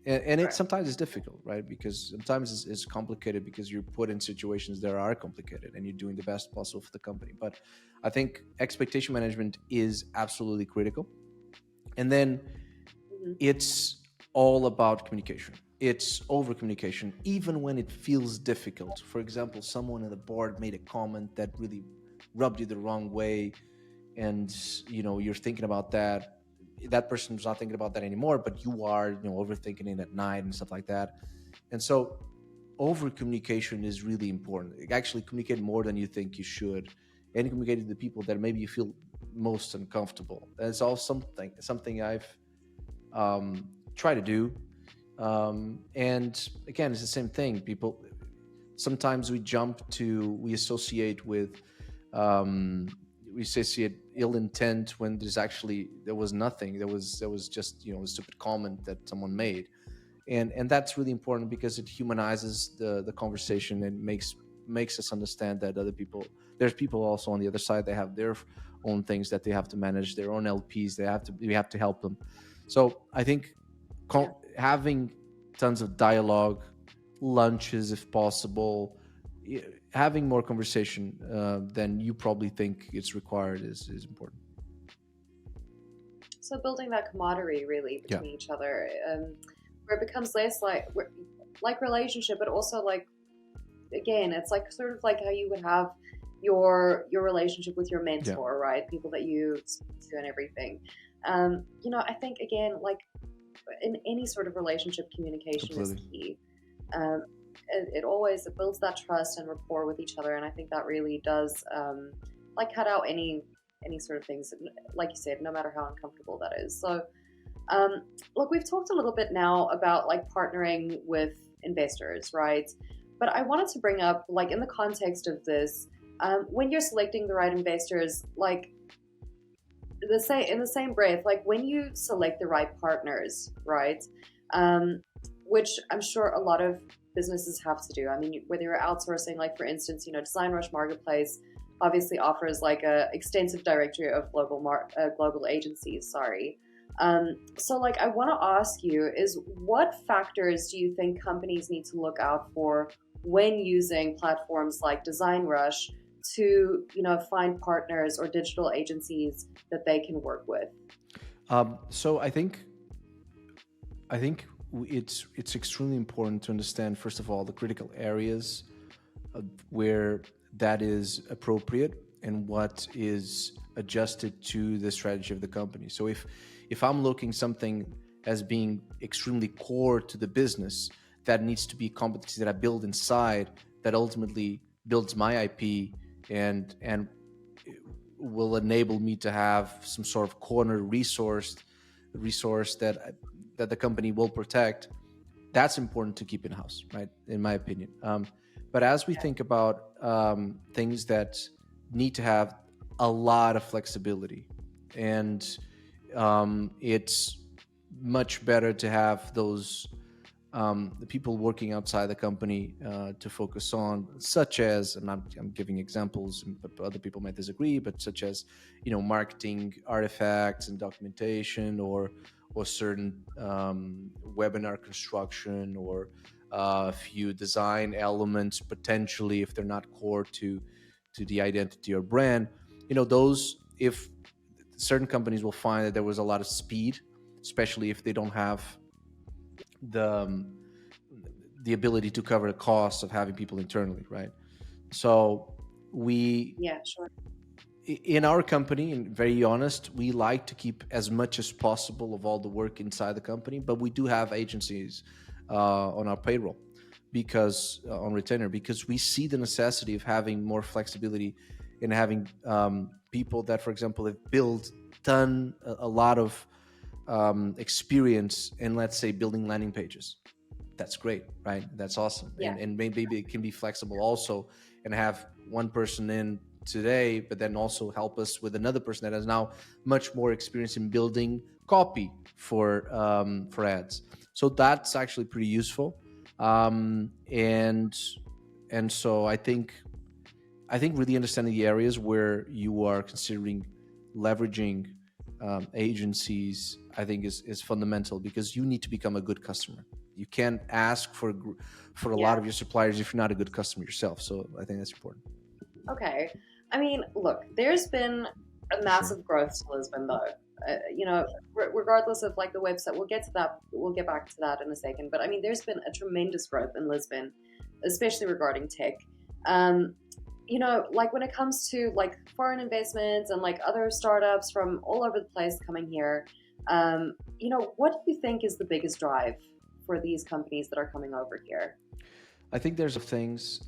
S1: and it
S2: Right.
S1: sometimes is difficult, right? Because sometimes it's complicated because you're put in situations that are complicated and you're doing the best possible for the company. But I think expectation management is absolutely critical. And then it's all about communication. It's over communication, even when it feels difficult. For example, someone in the board made a comment that really rubbed you the wrong way, and you're thinking about that. That person's not thinking about that anymore, but you are, overthinking it at night and stuff like that. And so, over communication is really important. Actually, communicate more than you think you should, and communicate to the people that maybe you feel most uncomfortable. That's all something I've try to do. And again, it's the same thing. People, sometimes we associate with, we associate ill intent when there was nothing. There was just, a stupid comment that someone made. And that's really important because it humanizes the conversation and makes us understand that there's people also on the other side. They have their own things that they have to manage, their own LPs. We have to help them. So I think having tons of dialogue, lunches if possible, having more conversation than you probably think it's required is important.
S2: So building that camaraderie really between each other, where it becomes less like relationship, but also like, again, it's like sort of like how you would have your relationship with your mentor, right? People that you speak to and everything. I think again, like in any sort of relationship, communication is key. It builds that trust and rapport with each other, and I think that really does cut out any sort of things, like you said, no matter how uncomfortable that is. So look, we've talked a little bit now about like partnering with investors, right? But I wanted to bring up, like, in the context of this, when you're selecting the right investors, like in the same breath, like when you select the right partners, right? Which I'm sure a lot of businesses have to do. I mean, whether you're outsourcing, like for instance, DesignRush Marketplace obviously offers like a extensive directory of global agencies. So like I want to ask you is, what factors do you think companies need to look out for when using platforms like DesignRush to find partners or digital agencies that they can work with?
S1: So I think it's extremely important to understand, first of all, the critical areas where that is appropriate and what is adjusted to the strategy of the company. So if I'm looking something as being extremely core to the business, that needs to be competency that I build inside, that ultimately builds my IP and will enable me to have some sort of corner resource that the company will protect. That's important to keep in-house, right? In my opinion. But as we think about things that need to have a lot of flexibility, and it's much better to have those the people working outside the company to focus on, such as, and I'm giving examples, but other people might disagree, but such as, marketing artifacts and documentation, or certain webinar construction, or a few design elements, potentially, if they're not core to the identity or brand. Those, if certain companies will find that there was a lot of speed, especially if they don't have the ability to cover the costs of having people internally, right? So in our company, and very honest, we like to keep as much as possible of all the work inside the company, but we do have agencies on our payroll, because on retainer, because we see the necessity of having more flexibility and having people that, for example, have done a lot of experience in, let's say, building landing pages. That's great, right? That's awesome. And maybe it can be flexible also, and have one person in today, but then also help us with another person that has now much more experience in building copy for ads. So that's actually pretty useful. And so I think really understanding the areas where you are considering leveraging agencies, I think is fundamental, because you need to become a good customer. You can't ask for a lot of your suppliers if you're not a good customer yourself. So I think that's important.
S2: Okay. I mean, look, there's been a massive growth to Lisbon, though. Regardless of like the website, we'll get to that. We'll get back to that in a second. But I mean, there's been a tremendous growth in Lisbon, especially regarding tech. Like when it comes to like foreign investments and like other startups from all over the place coming here, what do you think is the biggest drive for these companies that are coming over here?
S1: I think there's things.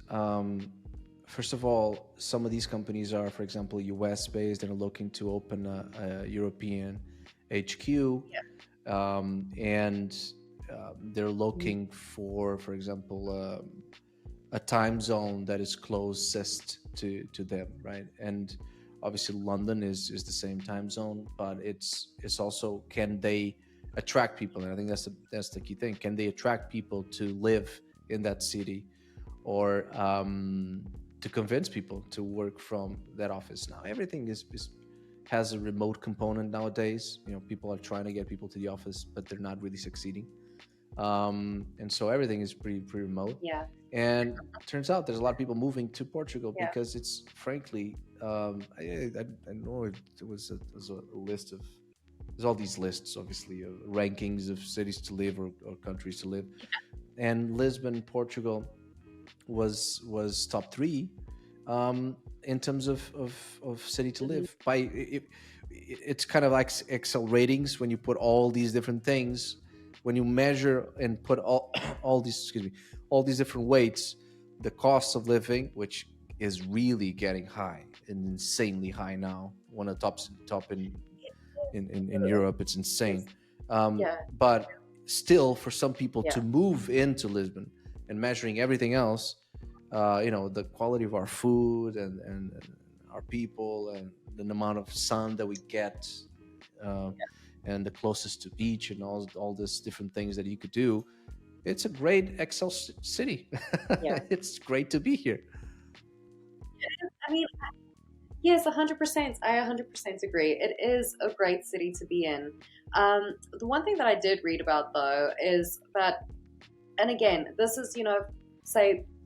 S1: First of all, some of these companies are, for example, US based and are looking to open a European HQ. And they're looking for example, a time zone that is closest to them, right? And obviously London is the same time zone, but it's also, can they attract people? And I think that's the key thing. Can they attract people to live in that city, or to convince people to work from that office? Now everything has a remote component nowadays. People are trying to get people to the office, but they're not really succeeding. And so everything is pretty remote. And it turns out there's a lot of people moving to Portugal because it's frankly, I know it was a list of, there's all these lists, obviously, of rankings of cities to live or countries to live, and Lisbon, Portugal, was top 3 in terms of city to live. By it's kind of like Excel ratings when you put all these different things, when you measure and put all these different weights, the cost of living, which is really getting high and insanely high now, one of the top in Europe. It's insane. But still, for some people to move into Lisbon, and measuring everything else, the quality of our food and our people and the amount of sun that we get, and the closest to beach and all these different things that you could do, it's a great Excel city. It's great to be here.
S2: I mean, yes, 100%. I 100% agree. It is a great city to be in. The one thing that I did read about, though, is that, and again, this is,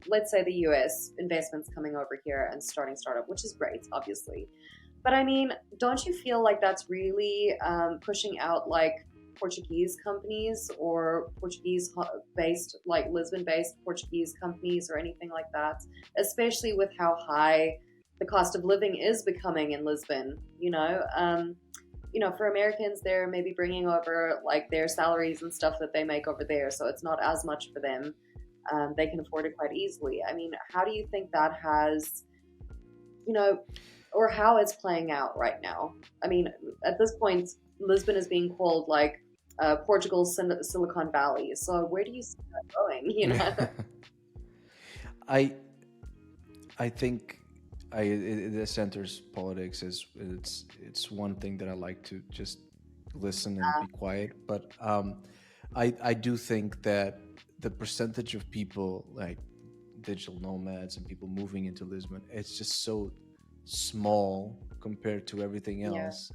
S2: let's say the US investments coming over here and starting startup, which is great, obviously. But I mean, don't you feel like that's really pushing out like Portuguese companies or Portuguese-based, like Lisbon-based Portuguese companies or anything like that, especially with how high the cost of living is becoming in Lisbon? For Americans, they're maybe bringing over like their salaries and stuff that they make over there, so it's not as much for them. They can afford it quite easily. I mean, how do you think that has, or how it's playing out right now? I mean, at this point, Lisbon is being called like Portugal's Silicon Valley. So where do you see that going?
S1: I think the center's politics it's one thing that I like to just listen and be quiet. But I do think that the percentage of people like digital nomads and people moving into Lisbon, it's just so small compared to everything else,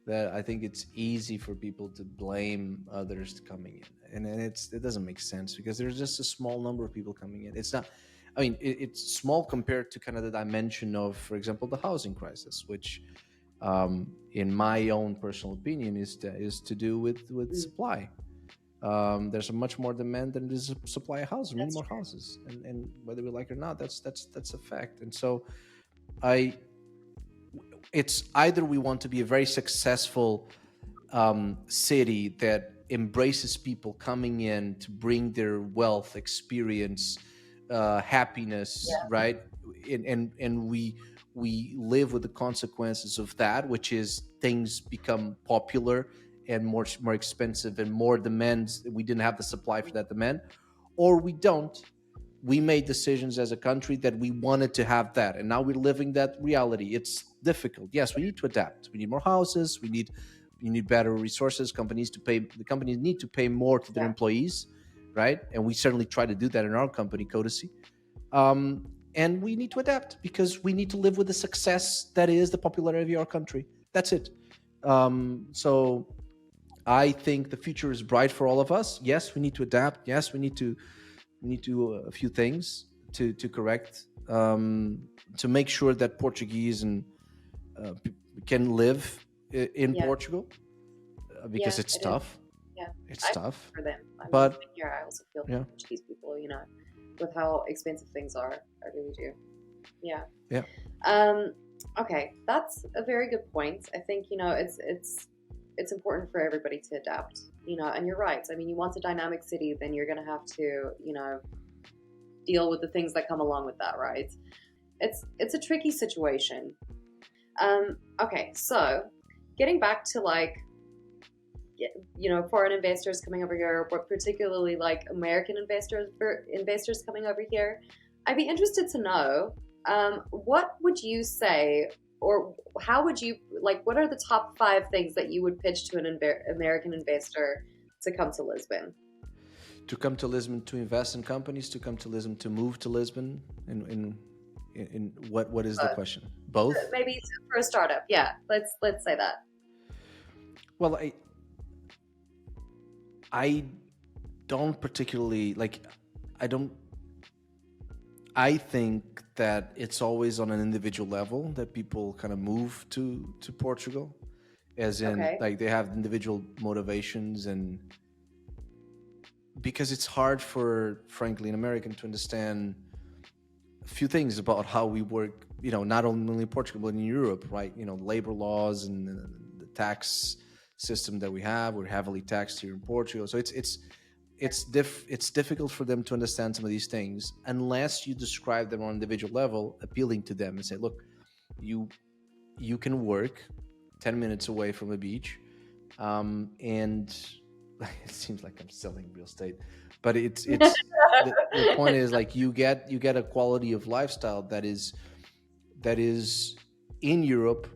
S1: that I think it's easy for people to blame others coming in, and it doesn't make sense, because there's just a small number of people coming in. It's not, I mean, it's small compared to kind of the dimension of, for example, the housing crisis, which in my own personal opinion is to do with supply. There's a much more demand than there is a supply of houses. We need more houses, and whether we like it or not, that's a fact. And so it's either we want to be a very successful city that embraces people coming in to bring their wealth, experience, happiness, right? And we live with the consequences of that, which is things become popular and more expensive and more demands. We didn't have the supply for that demand, or we don't. We made decisions as a country that we wanted to have that, and now we're living that reality. It's difficult. Yes, we need to adapt. We need more houses. You need better resources. The companies need to pay more to their employees, right? And we certainly try to do that in our company, Codacy. And we need to adapt, because we need to live with the success that is the popularity of our country. That's it. So I think the future is bright for all of us. Yes, we need to adapt. Yes, we need to a few things to correct, to make sure that Portuguese and can live in
S2: Yeah,
S1: Portugal, because
S2: yeah,
S1: it's
S2: it is.
S1: tough.
S2: Yeah,
S1: It's
S2: I
S1: tough,
S2: for them. I mean,
S1: but
S2: here I also feel for
S1: yeah,
S2: Portuguese people, with how expensive things are. I really do. Yeah.
S1: yeah,
S2: Um, okay, that's a very good point. I think it's important for everybody to adapt. And you're right. I mean, you want a dynamic city, then you're gonna have to deal with the things that come along with that, right? It's a tricky situation. Okay, so getting back to foreign investors coming over here, but particularly like American investors coming over here, I'd be interested to know, what would you say, or how would you what are the top 5 things that you would pitch to an American investor to come to Lisbon?
S1: to come to Lisbon to invest in companies, to come to Lisbon to move to Lisbon, in what is the
S2: Both.
S1: question? Both?
S2: Maybe for a startup. Yeah, let's say that.
S1: Well, I don't particularly like. I don't. I think that it's always on an individual level that people kind of move to Portugal, as in
S2: Okay.
S1: like they have individual motivations, and because it's hard for, frankly, an American to understand a few things about how we work, not only in Portugal but in Europe, right? Labor laws and the tax system that we have. We're heavily taxed here in Portugal, so it's difficult for them to understand some of these things unless you describe them on an individual level, appealing to them and say, look, you can work 10 minutes away from a beach, and it seems like I'm selling real estate, but it's the point is, like, you get a quality of lifestyle that is in Europe,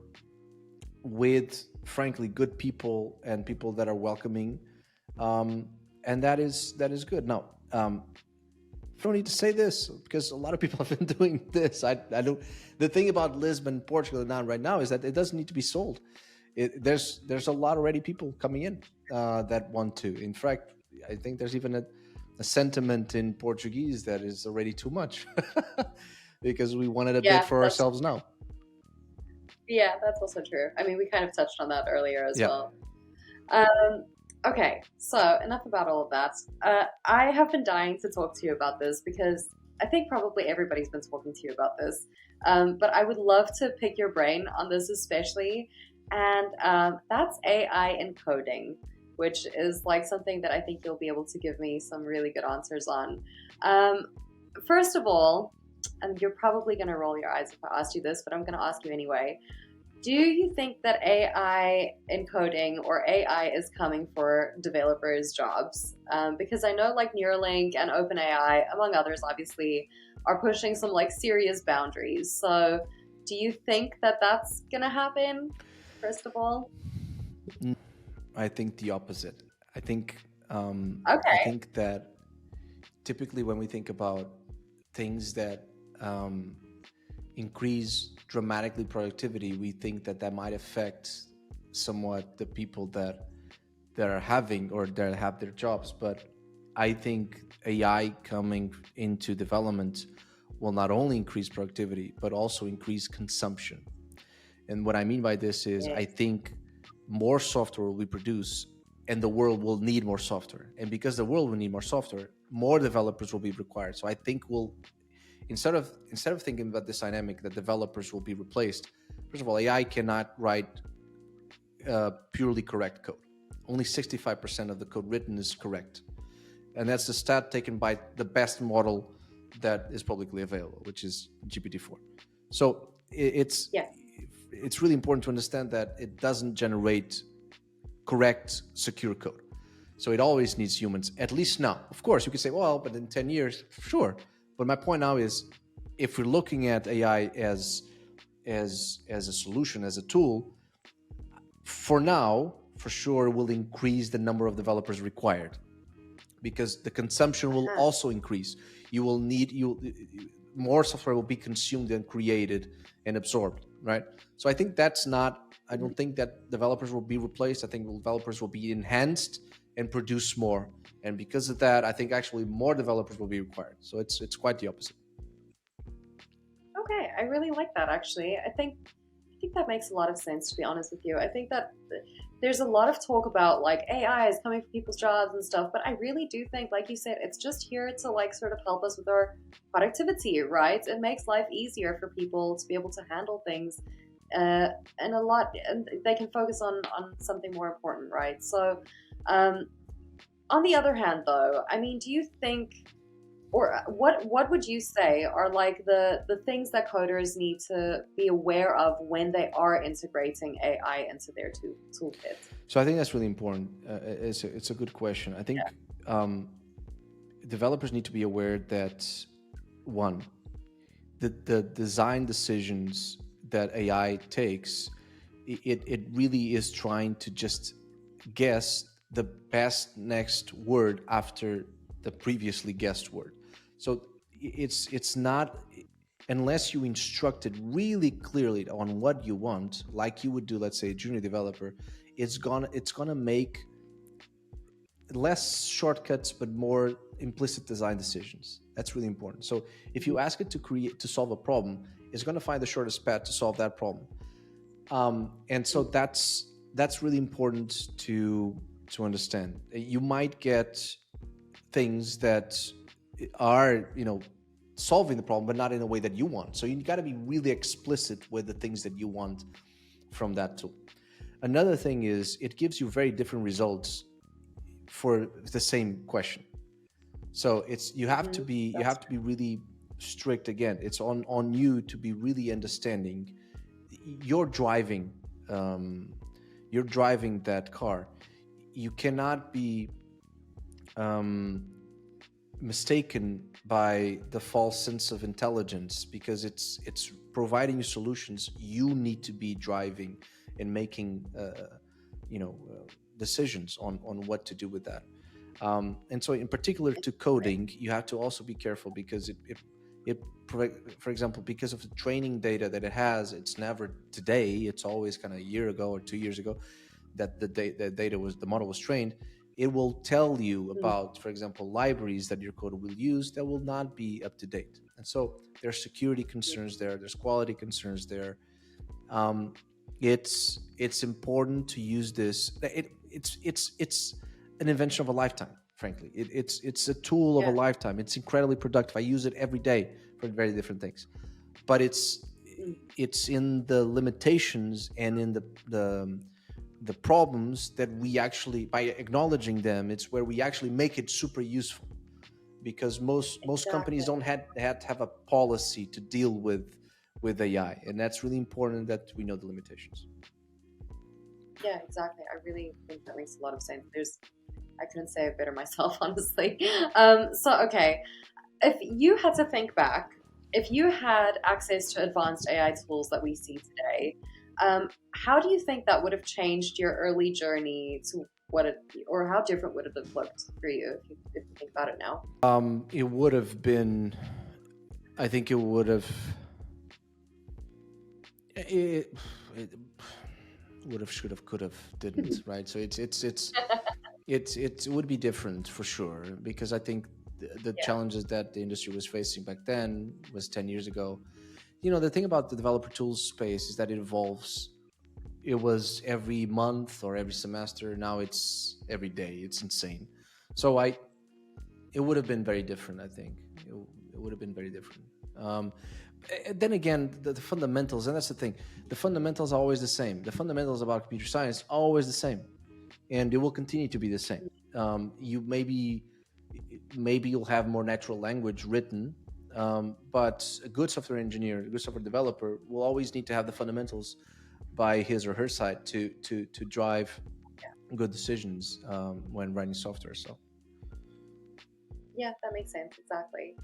S1: with, frankly, good people and people that are welcoming, and that is good. Now, I don't need to say this because a lot of people have been doing this. I don't. The thing about Lisbon, Portugal, now right now is that it doesn't need to be sold. There's a lot already people coming in that want to. In fact, I think there's even a sentiment in Portuguese that is already too much because we want it a bit for ourselves now.
S2: Yeah, that's also true. I mean, we kind of touched on that earlier as
S1: Yeah.
S2: well. Okay, so enough about all of that. I have been dying to talk to you about this because I think probably everybody's been talking to you about this. But I would love to pick your brain on this especially. And that's AI encoding, which is something that I think you'll be able to give me some really good answers on. First of all, and you're probably going to roll your eyes if I asked you this, but I'm going to ask you anyway. Do you think that AI encoding or AI is coming for developers' jobs? Because I know Neuralink and OpenAI, among others, obviously, are pushing some serious boundaries. So do you think that that's going to happen, first of all?
S1: I think the opposite. I think
S2: Okay.
S1: I think that typically when we think about things that increase dramatically productivity, we think that might affect somewhat the people that are having or that have their jobs. But I think AI coming into development will not only increase productivity but also increase consumption. And what I mean by this is, I think more software will be produced and the world will need more software. And because the world will need more software, more developers will be required. So I think instead of thinking about this dynamic that developers will be replaced, first of all, AI cannot write purely correct code. Only 65% of the code written is correct. And that's the stat taken by the best model that is publicly available, which is GPT-4. So it's really important to understand that it doesn't generate correct, secure code. So it always needs humans, at least now. Of course, you could say, well, but in 10 years, sure. But my point now is, if we're looking at AI as a solution, as a tool, for now, for sure, will increase the number of developers required, because the consumption will also increase. You will need more software will be consumed and created and absorbed, right? So I think that's not, I don't think that developers will be replaced. I think developers will be enhanced and produce more. And because of that, I think actually more developers will be required. So it's quite the opposite.
S2: Okay, I really like that actually. I think that makes a lot of sense, to be honest with you. I think that there's a lot of talk about like AI is coming for people's jobs and stuff, but I really do think, like you said, it's just here to like sort of help us with our productivity, right? It makes life easier for people to be able to handle things, and they can focus on something more important, right? So, on the other hand, though, I mean, do you think, or what would you say are like the things that coders need to be aware of when they are integrating AI into their toolkit?
S1: So I think that's really important. It's a good question. I think developers need to be aware that, one, the design decisions that AI takes, it really is trying to just guess the best next word after the previously guessed word. So it's not, unless you instruct it really clearly on what you want, like you would do, let's say, a junior developer, it's gonna make less shortcuts but more implicit design decisions. That's really important. So if you ask it to solve a problem, it's gonna find the shortest path to solve that problem. And so that's really important to understand. You might get things that are, solving the problem, but not in a way that you want. So you got to be really explicit with the things that you want from that tool. Another thing is it gives you very different results for the same question. So you have to be really strict. Again, it's on you to be really understanding. You're driving that car. You cannot be mistaken by the false sense of intelligence, because it's providing you solutions. You need to be driving and making decisions on what to do with that. And so in particular to coding, you have to also be careful, because it for example, because of the training data that it has, it's never today, it's always kind of a year ago or 2 years ago that the model was trained. It will tell you about, for example, libraries that your code will use that will not be up to date. And so there's security concerns there, there's quality concerns there. It's important to use this. It's an invention of a lifetime, frankly. It's a tool of a lifetime. It's incredibly productive. I use it every day for very different things. But it's in the limitations and in the problems that we actually, by acknowledging them, it's where we actually make it super useful, because most companies don't have a policy to deal with AI, and that's really important that we know the limitations.
S2: Yeah, exactly. I really think that makes a lot of sense. I couldn't say it better myself, honestly. Okay, if you had to think back, if you had access to advanced AI tools that we see today, how do you think that would have changed your early journey to or how different would it have looked for you if you think about it now?
S1: It would have been, I think it would have, it would have, should have, could have, didn't, right? So it would be different for sure, because I think the challenges that the industry was facing back then was 10 years ago. The thing about the developer tools space is that it evolves. It was every month or every semester. Now it's every day. It's insane. So it would have been very different, I think. It would have been very different. Then again, the fundamentals, and that's the thing. The fundamentals are always the same. The fundamentals about computer science are always the same. And it will continue to be the same. You maybe you'll have more natural language written, but a good software engineer, a good software developer will always need to have the fundamentals by his or her side to drive good decisions when writing software. So
S2: yeah, that makes sense. Exactly.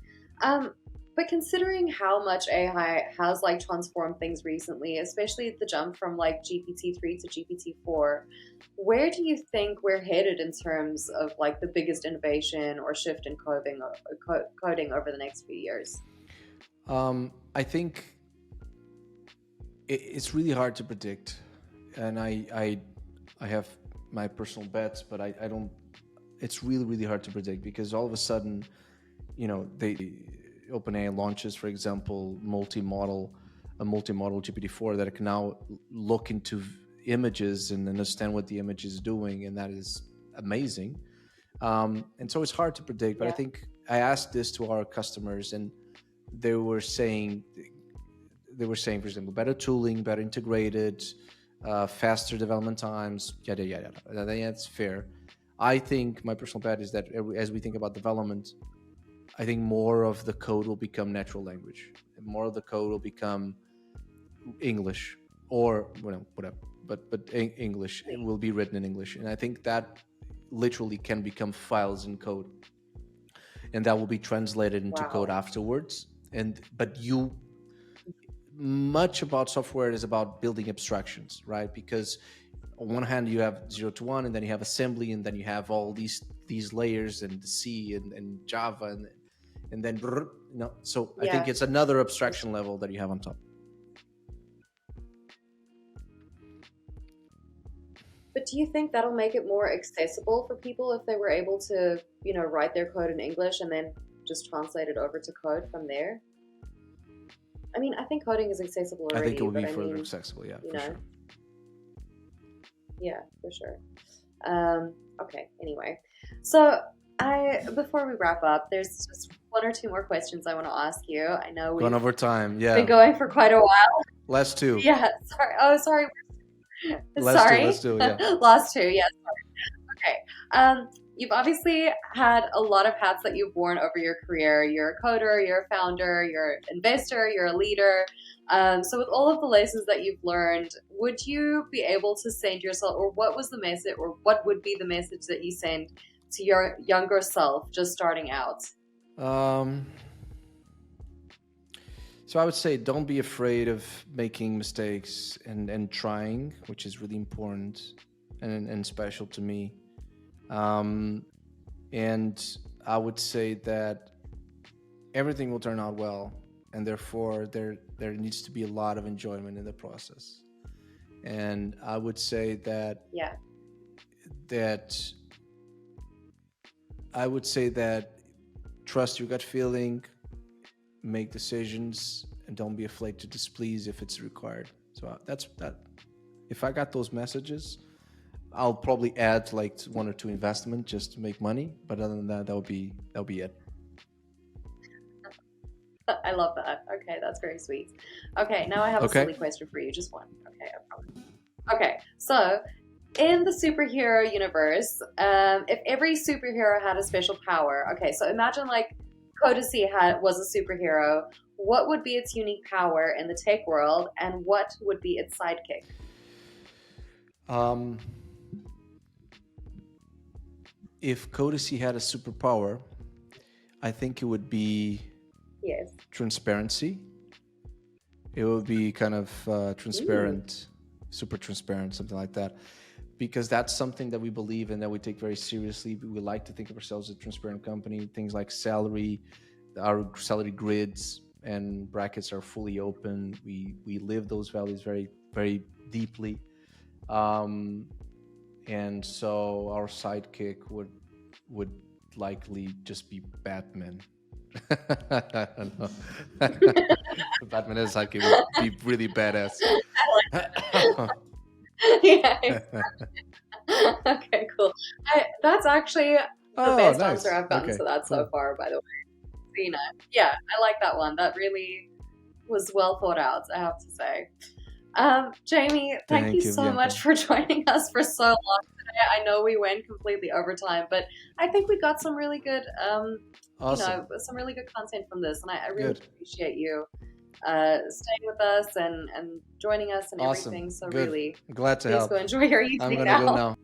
S2: But considering how much AI has like transformed things recently, especially the jump from like GPT-3 to GPT-4, where do you think we're headed in terms of like the biggest innovation or shift in coding over the next few years?
S1: I think it's really hard to predict, and I have my personal bets, but I don't. It's really really hard to predict because all of a sudden, they OpenAI launches, for example, a multi-model GPT-4 that can now look into images and understand what the image is doing, and that is amazing. And so it's hard to predict, but I think I asked this to our customers, and they were saying, for example, better tooling, better integrated, faster development times, yada yada yada. I think that's fair. I think my personal bet is that as we think about development, I think more of the code will become natural language. More of the code will become English or whatever, but English. It will be written in English, and I think that literally can become files in code, and that will be translated into code afterwards. But much about software is about building abstractions, right? Because on one hand you have 0 to 1, and then you have assembly, and then you have all these layers, and C and Java, and then so I think it's another abstraction level that you have on top.
S2: But do you think that'll make it more accessible for people if they were able to, write their code in English and then just translate it over to code from there? I mean, I think coding is accessible already.
S1: I think it will be further accessible, for sure.
S2: Yeah, for sure. Okay, anyway. So before we wrap up, there's just one or two more questions I want to ask you. I know we've
S1: gone over time. Yeah,
S2: been going for quite a while.
S1: Last two.
S2: Yeah, sorry. Oh, sorry.
S1: Let's do, yeah.
S2: Last two, yeah, sorry. Okay. You've obviously had a lot of hats that you've worn over your career. You're a coder, you're a founder, you're an investor, you're a leader. So with all of the lessons that you've learned, would you be able to send yourself, or what was the message, or what would be the message that you send to your younger self just starting out?
S1: So I would say don't be afraid of making mistakes and trying, which is really important and special to me. And I would say that everything will turn out well, and therefore there needs to be a lot of enjoyment in the process. And I would say that trust your gut feeling, make decisions, and don't be afraid to displease if it's required. So that's that. If I got those messages, I'll probably add like 1 or 2 investment just to make money. But other than that, that'll be it.
S2: I love that. Okay, that's very sweet. Okay, now I have a silly question for you. Just one. Okay, I promise. Okay, so in the superhero universe, if every superhero had a special power, okay, so imagine like Codacy was a superhero. What would be its unique power in the tech world, and what would be its sidekick?
S1: If Codacy had a superpower, I think it would be transparency. It would be kind of transparent, super transparent, something like that. Because that's something that we believe in, that we take very seriously. We like to think of ourselves as a transparent company. Things like salary, our salary grids and brackets are fully open. We live those values very, very deeply. And so our sidekick would likely just be Batman. I don't know. Batman as a sidekick would be really badass.
S2: Yeah. Okay, cool. That's actually the best answer I've gotten to that so far, by the way. Cena. Yeah, I like that one. That really was well thought out, I have to say. Jaime, thank you so
S1: Bianca.
S2: much for joining us for so long today. I know we went completely over time, but I think we got some really good, some really good content from this, and I really appreciate you staying with us and joining us and everything. So really,
S1: glad to help.
S2: Go enjoy your evening.
S1: I'm gonna go now.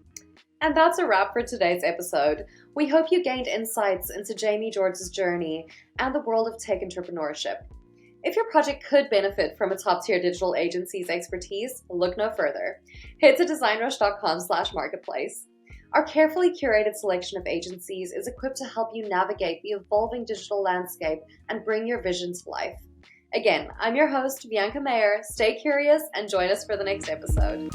S2: And that's a wrap for today's episode. We hope you gained insights into Jaime Jorge's journey and the world of tech entrepreneurship. If your project could benefit from a top-tier digital agency's expertise, look no further. Head to designrush.com/marketplace. Our carefully curated selection of agencies is equipped to help you navigate the evolving digital landscape and bring your vision to life. Again, I'm your host, Vianca Meyer. Stay curious and join us for the next episode.